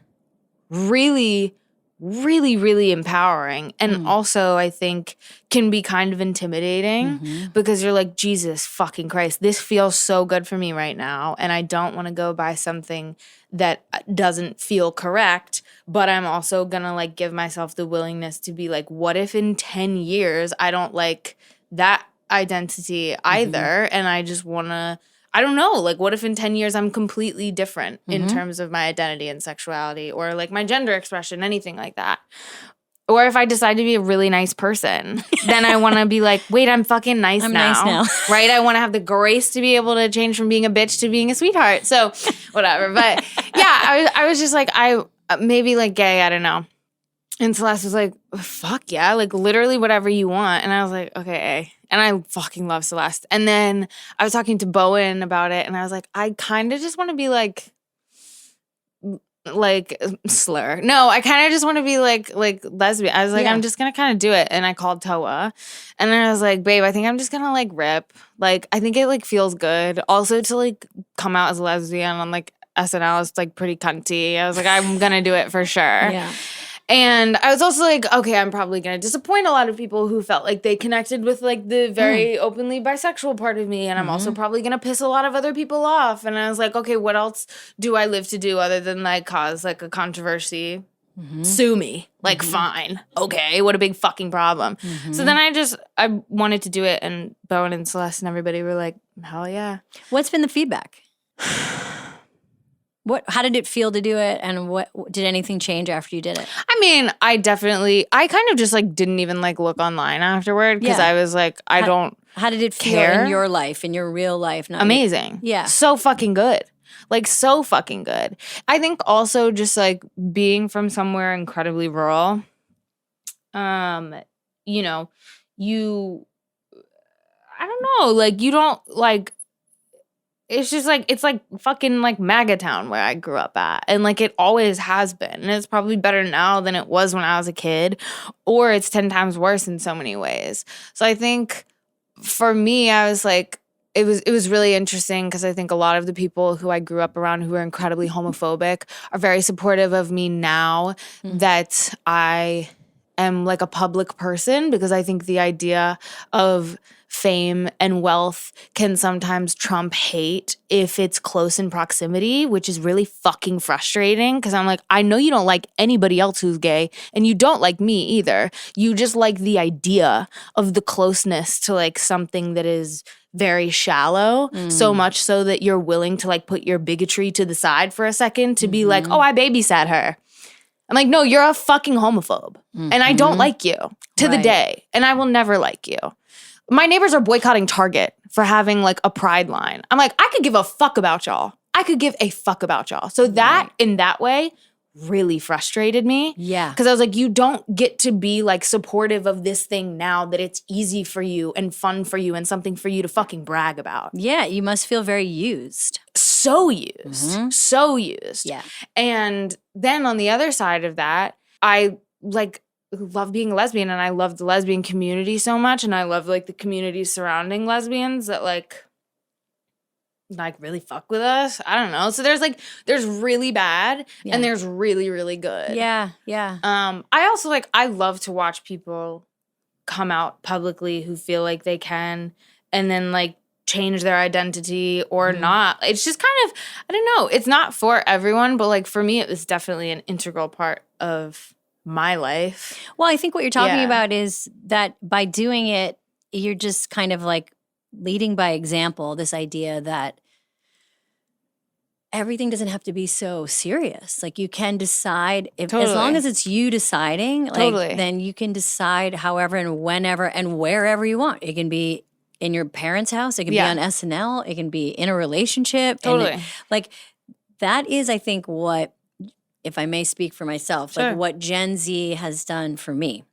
really, really, really empowering. And also I think can be kind of intimidating because you're like, Jesus fucking Christ, this feels so good for me right now. And I don't want to go buy something that doesn't feel correct, but I'm also gonna like give myself the willingness to be like, what if in 10 years I don't like that identity either, and I just wanna, I don't know, like what if in 10 years I'm completely different in terms of my identity and sexuality or like my gender expression, anything like that. Or if I decide to be a really nice person, then I want to be like, wait, I'm fucking nice now. Right? I want to have the grace to be able to change from being a bitch to being a sweetheart. So whatever. But yeah, I was just like, I maybe like gay, I don't know. And Celeste was like, fuck yeah, like literally whatever you want. And I was like, okay. And I fucking love Celeste. And then I was talking to Bowen about it, and I was like, I kind of just want to be like slur. No, I kind of just want to be like lesbian. I was like, I'm just gonna kind of do it. And I called Toa, and then I was like, babe, I think I'm just gonna like rip. Like, I think it like feels good. Also to like come out as a lesbian on like SNL is like pretty cunty. I was like, I'm gonna do it for sure. Yeah. And I was also like, okay, I'm probably going to disappoint a lot of people who felt like they connected with like the very openly bisexual part of me. And I'm also probably going to piss a lot of other people off. And I was like, okay, what else do I live to do other than like cause like a controversy sue me. Like, fine. Okay, what a big fucking problem. So then I wanted to do it, and Bowen and Celeste and everybody were like, hell yeah. What's been the feedback? How did it feel to do it, and what did anything change after you did it? I mean, I kind of just like didn't even like look online afterward because I was like, How did it feel care. in your life, in your real life? Amazing. Yeah. So fucking good. Like, so fucking good. I think also just like being from somewhere incredibly rural, you know, I don't know, like you don't like, it's just like, it's like fucking like MAGA town where I grew up at. And like it always has been. And it's probably better now than it was when I was a kid. Or it's 10 times worse in so many ways. So I think for me, I was like, it was really interesting because I think a lot of the people who I grew up around who are incredibly homophobic are very supportive of me now that I am like a public person, because I think the idea of fame and wealth can sometimes trump hate if it's close in proximity, which is really fucking frustrating because I'm like, I know you don't like anybody else who's gay and you don't like me either. You just like the idea of the closeness to like something that is very shallow, so much so that you're willing to like put your bigotry to the side for a second to be like, oh, I babysat her. I'm like, no, you're a fucking homophobe and I don't like you to the day and I will never like you. My neighbors are boycotting Target for having like a pride line. I'm like, I could give a fuck about y'all. I could give a fuck about y'all. So that in that way really frustrated me. Yeah. Because I was like, you don't get to be like supportive of this thing now that it's easy for you and fun for you and something for you to fucking brag about. Yeah, you must feel very used. So used. So used. Yeah. And then on the other side of that, I like love being a lesbian and I love the lesbian community so much and I love like the community surrounding lesbians that like really fuck with us. I don't know. So there's really bad and there's really, really good. Yeah, yeah. I also like, I love to watch people come out publicly who feel like they can and then like change their identity or not. It's just kind of, I don't know. It's not for everyone, but like for me, it was definitely an integral part of my life. Well, I think what you're talking about is that by doing it, you're just kind of like leading by example, this idea that everything doesn't have to be so serious. Like you can decide as long as it's you deciding, like then you can decide however and whenever and wherever you want. It can be in your parents' house, it can be on SNL, it can be in a relationship. And like that is, I think, what, if I may speak for myself, like what Gen Z has done for me,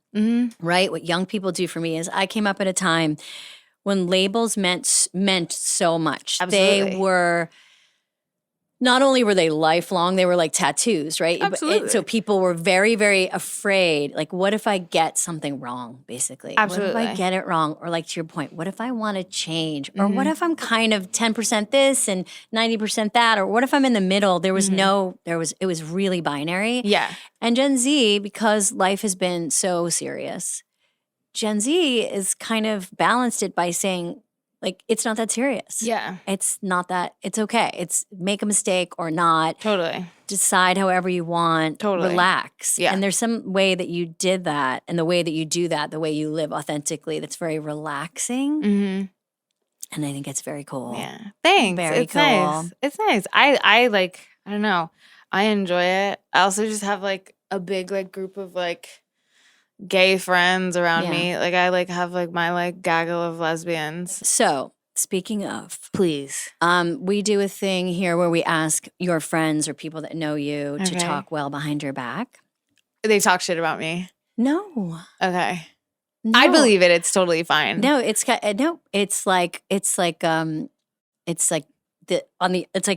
right? What young people do for me is I came up at a time when labels meant so much. Absolutely. They were, not only were they lifelong, they were like tattoos, right? Absolutely. So people were very, very afraid. Like, what if I get something wrong, basically? Absolutely. What if I get it wrong? Or like to your point, what if I want to change? Or what if I'm kind of 10% this and 90% that? Or what if I'm in the middle? It was really binary. Yeah. And Gen Z, because life has been so serious, Gen Z is kind of balanced it by saying, like, it's not that serious. Yeah. It's not that, it's okay. It's make a mistake or not. Totally. Decide however you want. Totally. Relax. Yeah. And there's some way that you did that and the way that you do that, the way you live authentically, that's very relaxing. And I think it's very cool. Yeah. Thanks. Very it's cool. Nice. It's nice. I like, I don't know. I enjoy it. I also just have like a big like group of like gay friends around me. Like I like have like my like gaggle of lesbians. So speaking of, please, we do a thing here where we ask your friends or people that know you to talk well behind your back. They talk shit about me. No. Okay. No. I believe it. It's totally fine. No, it's like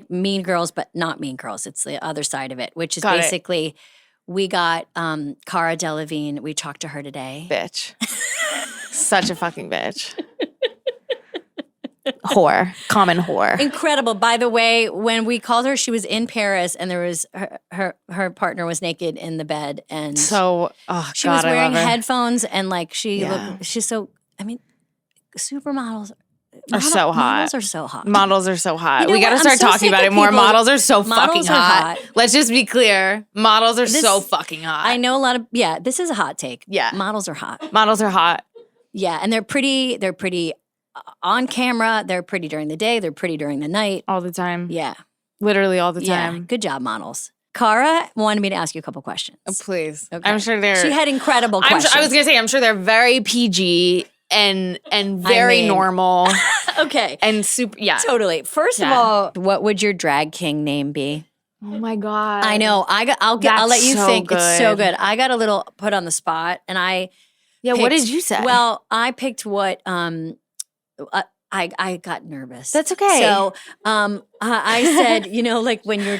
Mean Girls, but not Mean Girls. It's the other side of it, which is basically we got Cara Delevingne. We talked to her today. Bitch. Such a fucking bitch. Whore. Common whore. Incredible. By the way, when we called her, she was in Paris and there was her partner was naked in the bed. And so, she was wearing headphones and like she's so, I mean, supermodels are so hot. Models are so hot. Models are so hot. You know We got to what? start I'm so talking sick about of it more. people- Models are so Models fucking are hot. hot. Let's just be clear. Models are This- so fucking hot. I know a lot of this is a hot take. Yeah. Models are hot. Models are hot. Yeah, and they're pretty on camera, they're pretty during the day, they're pretty during the night. All the time. Yeah. Literally all the Yeah. time. Good job, models. Cara wanted me to ask you a couple questions. Oh, please. Okay. I'm sure they're. She had incredible questions. I was gonna say, I'm sure they're very PG and very mean- normal okay. and super. Yeah. Totally. First of Yeah. all, what would your drag king name be? Oh my god. I know. I'll That's let you so think. It's so good. good. I got a little put on the spot, and I Yeah. What picked- did you say? Well, I picked what I got nervous. That's okay. So I said, like when you're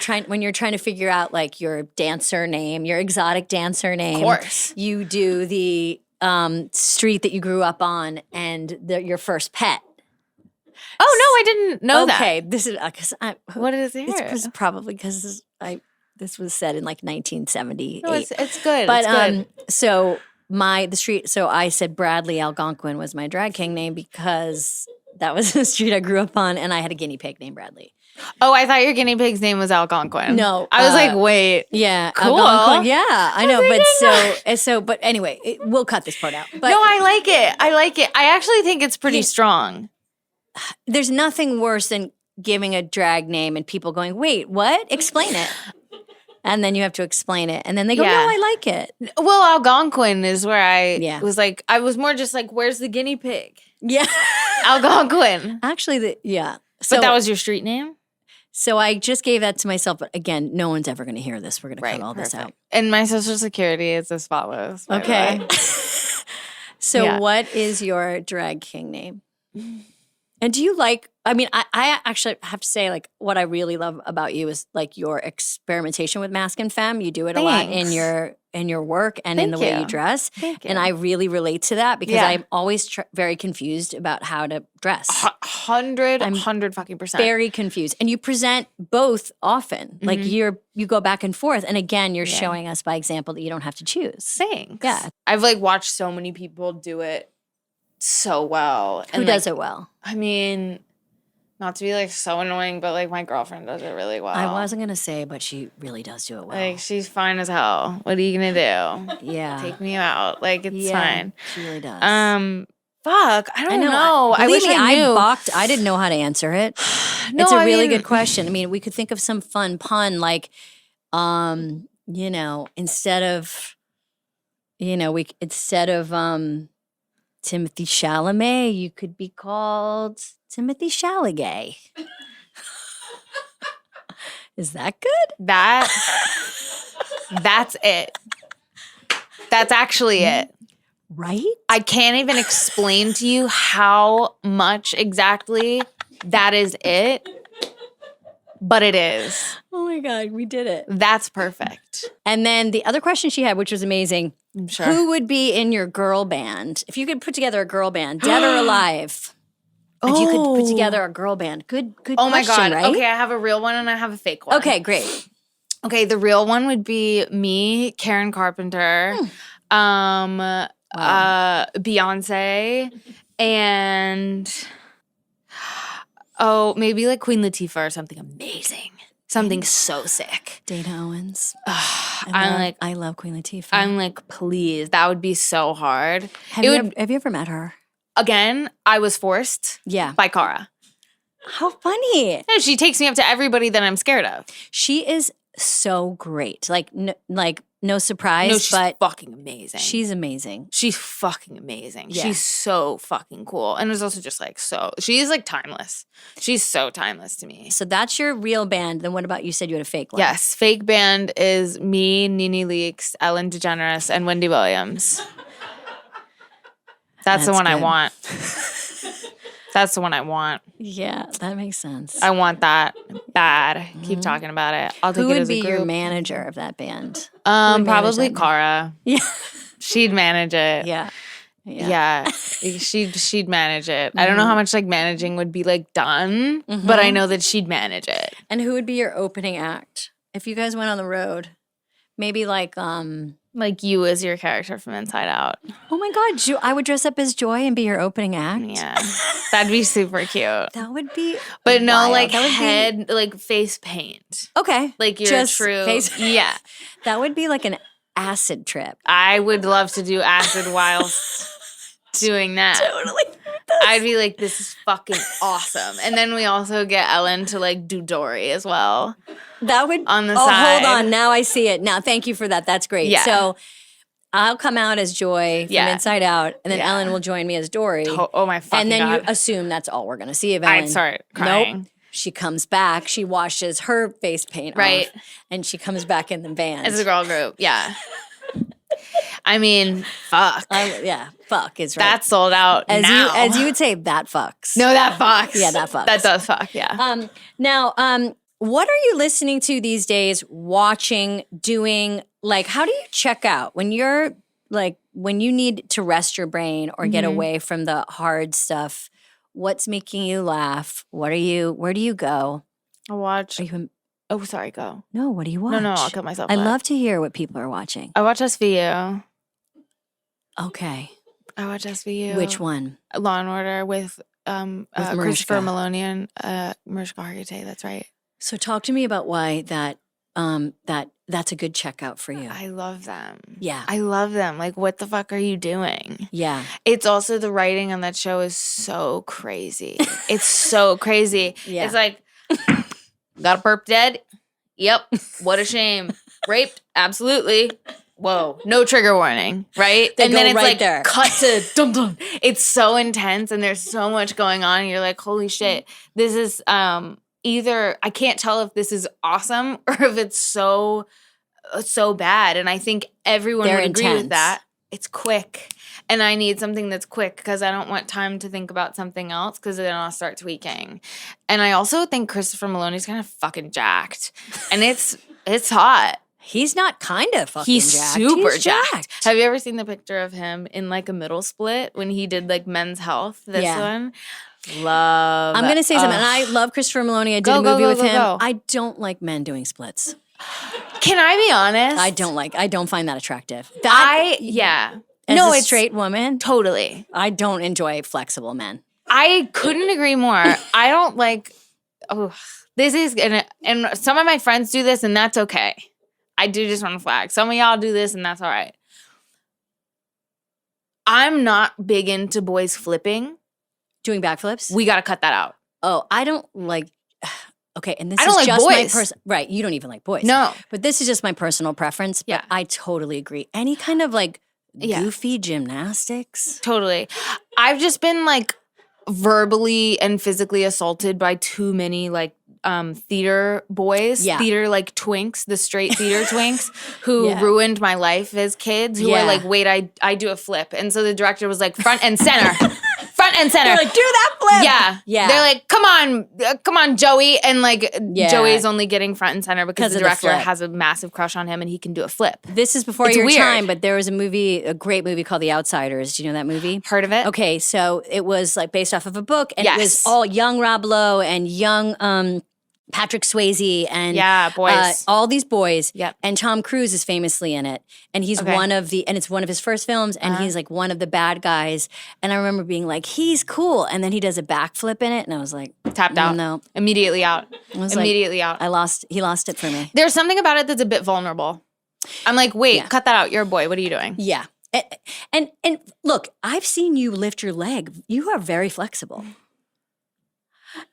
trying to figure out like your dancer name, your exotic dancer name. Of course. You do the street that you grew up on and your first pet. Oh no, I didn't know that. Okay, this is because What is it? It was probably because this was said in like 1978. No, it's good. But it's good. so the street. So I said Bradley Algonquin was my drag king name because that was the street I grew up on, and I had a guinea pig named Bradley. Oh, I thought your guinea pig's name was Algonquin. No, I was like, wait. Yeah, Cool. Algonquin. Yeah, I know. like, But but anyway, we'll cut this part out. But No, I like it. I like it. I actually think it's pretty strong. there's nothing worse than giving a drag name and people going, "Wait, what? Explain it." And then you have to explain it, and then they go, Yeah. "No, I like it." Well, Algonquin is where I Yeah. was like, I was more just like, where's the guinea pig? Yeah, Algonquin. actually, yeah. But that was your street name? So I just gave that to myself, but again, no one's ever going to hear this. We're going to cut all this out. And my social security is as follows. by the Okay. way. So Yeah. what is your drag king name? And do you like, I actually have to say, like, what I really love about you is like your experimentation with masc and femme. You do it a lot in Thanks. your work and in the Thank way you you. dress. Thank you. And I really relate to that because Yeah. I'm always very confused about how to dress. 100 fucking percent. Very confused. And you present both often. Like you go back and forth. And again, you're showing us by example that you don't have to choose. Thanks. Yeah. I've like watched so many people do it so well. Who does it well? I mean, not to be like so annoying, but like my girlfriend does it really well. I wasn't going to say, but she really does do it well. Like she's fine as hell. What are you gonna do? Yeah. Take me out. Like it's Yeah, fine. She really does. Fuck. I don't know. I Believe wish me, I knew. I didn't know how to answer it. No, It's a I really mean- good question. I mean, we could think of some fun pun like, instead of Timothy Chalamet, you could be called Timothy Chalagay. Is that good? That's it. That's actually it. Right? I can't even explain to you how much exactly that is it, but it is. Oh my God, we did it. That's perfect. And then the other question she had, which was amazing, I'm sure. who would be in your girl band? If you could put together a girl band, dead or alive? If you could put together a girl band. Good Oh my question, God. right? Okay, I have a real one and I have a fake one. Okay, great. Okay, the real one would be me, Karen Carpenter, Beyonce, and maybe like Queen Latifah or something amazing. Something so sick. Dana Owens. I love Queen Latifah. I'm like, please, that would be so hard. have you ever met her? Again, I was forced Yeah. by Cara. How funny. No, she takes me up to everybody that I'm scared of. She is so great. No surprise, No, she's but fucking amazing. she's amazing. She's fucking amazing. Yeah. She's so fucking cool. And it's also just like she's like timeless. She's so timeless to me. So that's your real band. Then what about you said you had a fake one? Yes, fake band is me, Nene Leakes, Ellen DeGeneres, and Wendy Williams. That's the That's one I good. want. That's the one I want. Yeah, that makes sense. I want that bad. Keep talking about it. I'll take Who it would as be a your group. manager of that band? would manage Probably that? Cara. Yeah. She'd manage it. Yeah. Yeah. She'd manage it. I don't know how much like managing would be like done, but I know that she'd manage it. And who would be your opening act? If you guys went on the road, maybe like Like you as your character from Inside Out. Oh my God, I would dress up as Joy and be your opening act. Yeah. That'd be super cute. That would be But no, wild. like That would head, like face paint. Okay. Like your Just true. face- Yeah. That would be like an acid trip. I would love to do acid whilst doing that. Totally. I'd be like, this is fucking awesome. And then we also get Ellen to like do Dory as well. That would On the hold side. on. Now I see it. Now, thank you for that. That's great. Yeah. So I'll come out as Joy from Yeah. Inside Out, and then Yeah. Ellen will join me as Dory. Oh my fucking and then God. you assume that's all we're gonna see of Ellen. I'd start crying. Nope. She comes back. She washes her face paint Right. off, and she comes back in the band. As a girl group. Yeah. I mean, fuck. Yeah, fuck is right. That's sold out now. As you would say, that fucks. No, that fucks. Yeah, that fucks. That does fuck, yeah. Now, what are you listening to these days? Watching, doing, like, how do you check out when you're like when you need to rest your brain or get away from the hard stuff? What's making you laugh? Where do you go? I'll watch. Are you? Oh, sorry, go. No, what do you watch? No, I'll cut myself I up. love to hear what people are watching. I watch SVU. Okay, I watch SVU. which one? Law and Order with Mariska. Christopher Maloney and Mariska Hargitay. That's right. So talk to me about why that's a good checkout for you. I love them. Yeah. I love them. Like, what the fuck are you doing? Yeah. It's also the writing on that show is so crazy. It's so crazy. Yeah. It's like, got a perp dead? Yep. What a shame. Raped? Absolutely. Whoa. No trigger warning, right? They and go then it's right like there. cut to dum dum. It's so intense and there's so much going on. And you're like, holy shit. This is either I can't tell if this is awesome or if it's so bad. And I think everyone They're would agree intense. with that. It's quick. And I need something that's quick because I don't want time to think about something else because then I'll start tweaking. And I also think Christopher Maloney's kind of fucking jacked. And it's hot. He's not kind of fucking He's jacked. super He's jacked. Have you ever seen the picture of him in like a middle split when he did like Men's Health? This Yeah. one. Love. I'm going to say something. And I love Christopher Maloney. I did a movie with him. Go. I don't like men doing splits. Can I be honest? I don't find that attractive. Yeah. As No, a it's straight woman, totally. I don't enjoy flexible men. I couldn't agree more. I don't like, this is, and some of my friends do this and that's okay. I do just want to flag. Some of y'all do this and that's all right. I'm not big into boys flipping. Doing backflips? We got to cut that out. Oh, I don't like. Okay, and this I don't is like just my boys. personal. Right, you don't even like boys. No. But this is just my personal preference. Yeah. But I totally agree. Any kind of like Yeah. goofy gymnastics. Totally. I've just been like verbally and physically assaulted by too many like theater boys, Yeah. theater like twinks, the straight theater twinks who Yeah. ruined my life as kids who Yeah. are like, wait, I do a flip. And so the director was like, front and center. Front and center. They're like, do that flip. Yeah. Yeah. They're like, come on, Joey. And like, Yeah. Joey's only getting front and center because 'Cause the of the director flip. has a massive crush on him and he can do a flip. This is before It's your weird. time, but there was a great movie called The Outsiders. Do you know that movie? Heard of it? Okay, so it was like based off of a book, and it was Yes. all young Rob Lowe and young Patrick Swayze and Yeah, boys. all these boys. Yep. And Tom Cruise is famously in it, and he's Okay. and it's one of his first films, and he's like one of the bad guys. And I remember being like, he's cool, and then he does a backflip in it, and I was like, Tapped out. No, Immediately out. I was like, Immediately out. He lost it for me. There's something about it that's a bit vulnerable. I'm like, wait, Yeah. cut that out. You're a boy. What are you doing? Yeah. And look, I've seen you lift your leg. You are very flexible.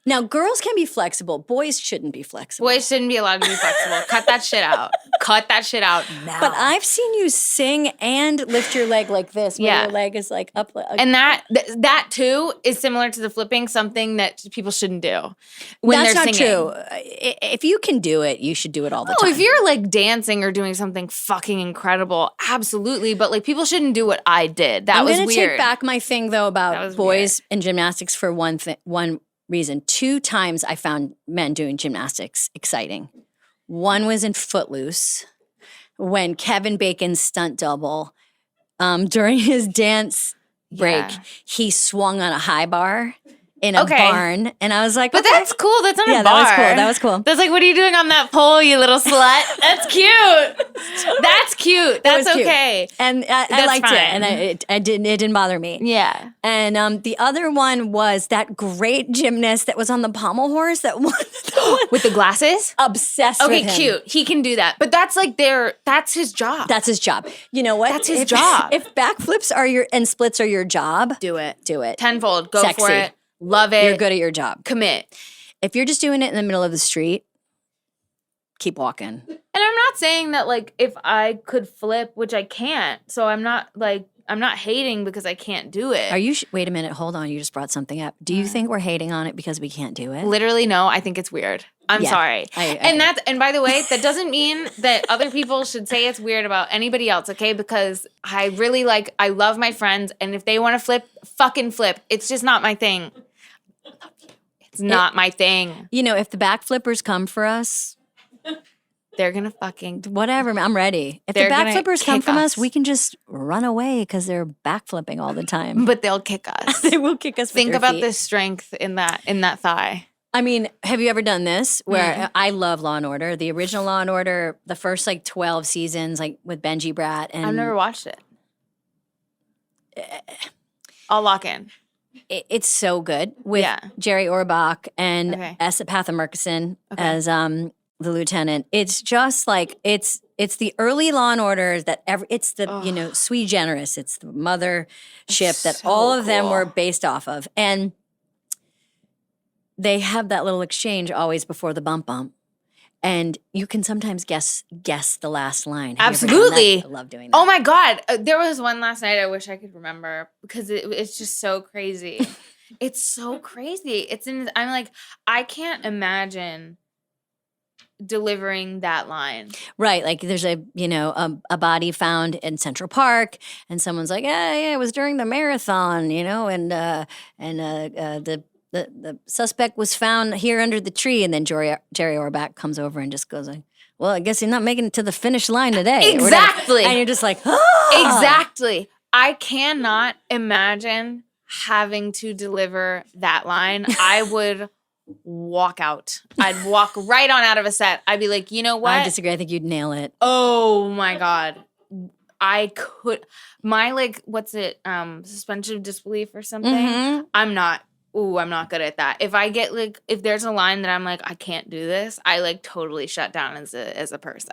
Now, girls can be flexible. Boys shouldn't be flexible. Boys shouldn't be allowed to be flexible. Cut that shit out. Cut that shit out now. But I've seen you sing and lift your leg like this, where Yeah. your leg is like up. and that too is similar to the flipping, something that people shouldn't do when that's they're not singing. true. If you can do it, you should do it all the Oh, time. if you're like dancing or doing something fucking incredible, absolutely. But like people shouldn't do what I did. That I'm was gonna weird. take back my thing though That about was boys and gymnastics for one reason. 2 times I found men doing gymnastics exciting. One was in Footloose when Kevin Bacon's stunt double during his dance break, Yeah. he swung on a high bar in a Okay. barn. And I was like, But okay. that's cool. That's not Yeah, a bar. that was cool. That was cool. That's like, what are you doing on that pole, you little slut? That's cute. That's cute. That was That's cute. okay. And I That's liked it. fine. And it didn't bother me. Yeah. And the other one was that great gymnast that was on the pommel horse that won. With the glasses? Obsessed Okay, with him. cute. He can do that. But that's like that's his job. That's his job. You know what? That's his job. If backflips and splits are your job, do it. do it. Tenfold. Go Sexy. for it. Love it. You're good at your job. Commit. If you're just doing it in the middle of the street, keep walking. And I'm not saying that like if I could flip, which I can't. So I'm not hating because I can't do it. Are you? Wait a minute. Hold on. You just brought something up. Do you think we're hating on it because we can't do it? Literally, no. I think it's weird. I'm Yeah. sorry. I- And by the way, that doesn't mean that other people should say it's weird about anybody else, okay? Because I love my friends, and if they want to flip, fucking flip. It's just not my thing. It's not my thing. You know, if the backflippers come for us, They're gonna fucking whatever. I'm ready. If They're the gonna backflippers come kick from us. us, we can just run away because they're backflipping all the time. but they'll kick us. They will kick us. With Think their about feet. the strength in that thigh. I mean, have you ever done this? Where I love Law and Order, the original Law and Order, the first like 12 seasons, like with Benji Bratt, and I've never watched it. I'll lock in. it's so good with Yeah. Jerry Orbach and Okay. Patha Murkison Okay. as the lieutenant. It's just like it's the early Law and Order that it's the sui generis. It's the mothership that so all of them cool. were based off of, and they have that little exchange always before the bump. And you can sometimes guess the last line. Have you ever done that? Absolutely. I love doing that. Oh my God. There was one last night I wish I could remember because it's just so crazy. It's so crazy. I'm like, I can't imagine delivering that line. Right, like there's a body found in Central Park, and someone's like, yeah, it was during the marathon, and the suspect was found here under the tree, and then Jerry Orbach comes over and just goes like, well, I guess you're not making it to the finish line today. or whatever. Exactly. And you're just like, oh. Exactly. I cannot imagine having to deliver that line. I would walk out. I'd walk right on out of a set. I'd be like, you know what? I disagree. I think you'd nail it. Oh my God. I could. My suspension of disbelief or something. Mhm. I'm not good at that. If I get if there's a line that I'm like, I can't do this, I totally shut down as a person.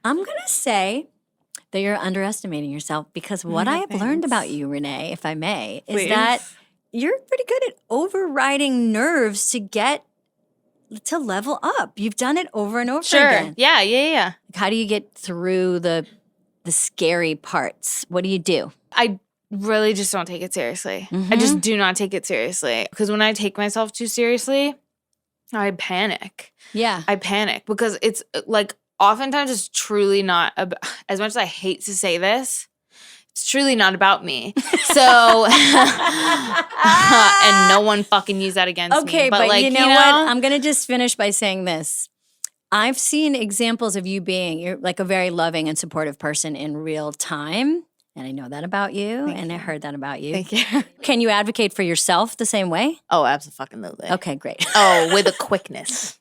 I'm going to say that you're underestimating yourself because what I have learned about you, Reneé, if I may, is Please. that you're pretty good at overriding nerves to level up. You've done it over and over again. Yeah. How do you get through the scary parts? What do you do? I really just don't take it seriously. I Mhm. just do not take it seriously. Because when I take myself too seriously, I panic. Yeah. I panic because it's oftentimes it's truly not as much as I hate to say this, it's truly not about me. So, and no one fucking use that against me. Okay, but you know what? I'm going to just finish by saying this. I've seen examples of you're like a very loving and supportive person in real time. And I know that about you, and I heard that about you. Thank you. Can you advocate for yourself the same way? Oh, absolutely. Okay, great. Oh, with a quickness.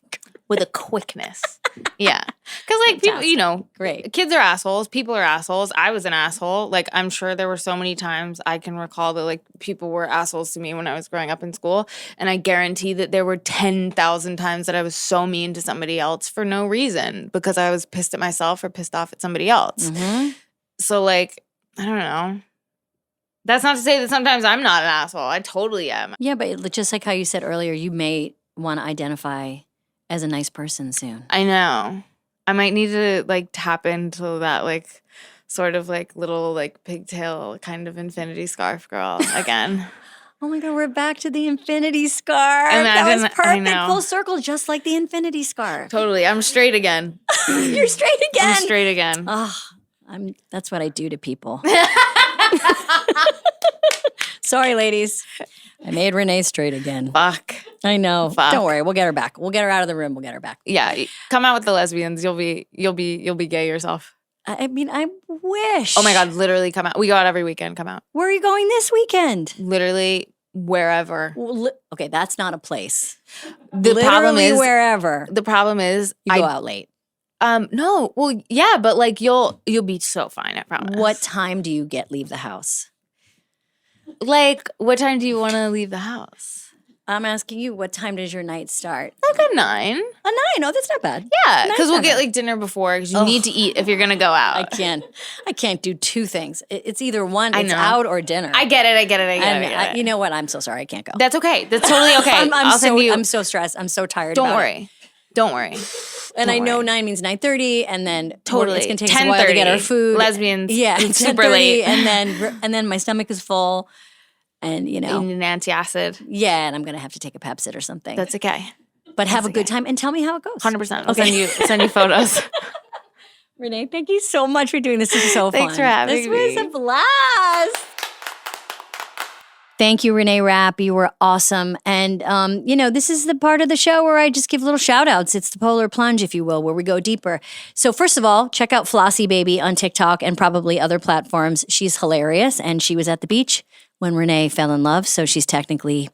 Yeah. Because people, Great. kids are assholes. People are assholes. I was an asshole. I'm sure there were so many times I can recall that people were assholes to me when I was growing up in school. And I guarantee that there were 10,000 times that I was so mean to somebody else for no reason because I was pissed at myself or pissed off at somebody else. Mm-hmm. So I don't know. That's not to say that sometimes I'm not an asshole. I totally am. Yeah, but just like how you said earlier, you may want to identify as a nice person soon. I know. I might need to tap into that sort of little pigtail kind of infinity scarf girl again. Oh my God, we're back to the infinity scarf. That Imagine- was I perfect. know. Full circle, just like the infinity scarf. Totally. I'm straight again. You're straight again. I'm straight again. Oh, that's what I do to people. Sorry, ladies. I made Reneé straight again. Fuck. I know. Fuck. Don't worry. We'll get her back. We'll get her out of the room. We'll get her back. Yeah. Come out with the lesbians. You'll be gay yourself. I mean, I wish. Oh my God. Literally come out. We go out every weekend. Come out. Where are you going this weekend? Literally wherever. Okay, that's not a place. The problem Literally is wherever. the problem is You go out late. No, well, yeah, but like you'll be so fine, I promise. What time do you leave the house? Like, what time do you want to leave the house? I'm asking you, what time does your night start? Like a 9. A 9? Oh, that's not bad. Yeah, Nine's because we'll not get bad. like dinner before because you need to eat if you're gonna go out. I can't do two things. It's either one, it's know. out or dinner. I get it. And you know what? I'm so sorry. I can't go. That's okay. That's totally okay. I'm so stressed. I'm so tired. Don't about worry. Don't worry. And Don't I know worry. 9 means 9:30, and then Totally. it's gonna take us a while to get our 10:30. food. Lesbians. Yeah, It's 10:30, super late. and then my stomach is full, and You need an antacid. yeah, and I'm gonna have to take a Pepsid or something. That's okay. But have a good time and tell me how it goes. 100%. I'll send you photos. Reneé, thank you so much for doing this. This is so fun. Thanks for having This me. was a blast. Thank you, Reneé Rapp. You were awesome. And, this is the part of the show where I just give little shout outs. It's the Poehler Plunge, if you will, where we go deeper. So first of all, check out Flossie Baby on TikTok and probably other platforms. She's hilarious. And she was at the beach when Reneé fell in love. So she's technically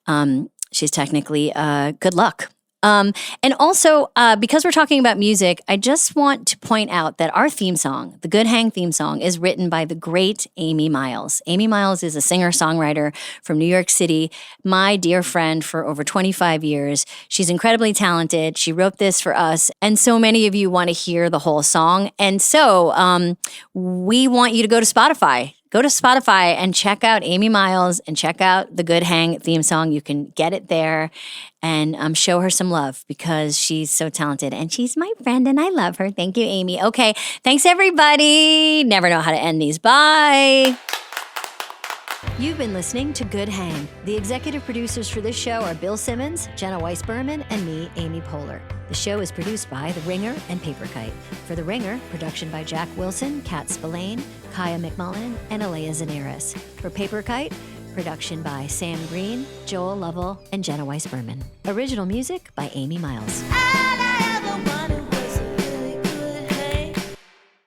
good luck. And also, because we're talking about music, I just want to point out that our theme song, the Good Hang theme song, is written by the great Amy Miles. Amy Miles is a singer-songwriter from New York City, my dear friend for over 25 years. She's incredibly talented. She wrote this for us, and so many of you want to hear the whole song. And so we want you to go to Spotify. Go to Spotify and check out Amy Miles and check out the Good Hang theme song. You can get it there and show her some love because she's so talented and she's my friend and I love her. Thank you, Amy. Okay, thanks everybody. Never know how to end these. Bye. You've been listening to Good Hang. The executive producers for this show are Bill Simmons, Jenna Weiss-Berman, and me, Amy Poehler. The show is produced by The Ringer and Paper Kite. For The Ringer, production by Jack Wilson, Kat Spillane, Kaya McMullen, and Aleya Zenieris. For Paper Kite, production by Sam Green, Joel Lovell, and Jenna Weiss-Berman. Original music by Amy Miles. Aleya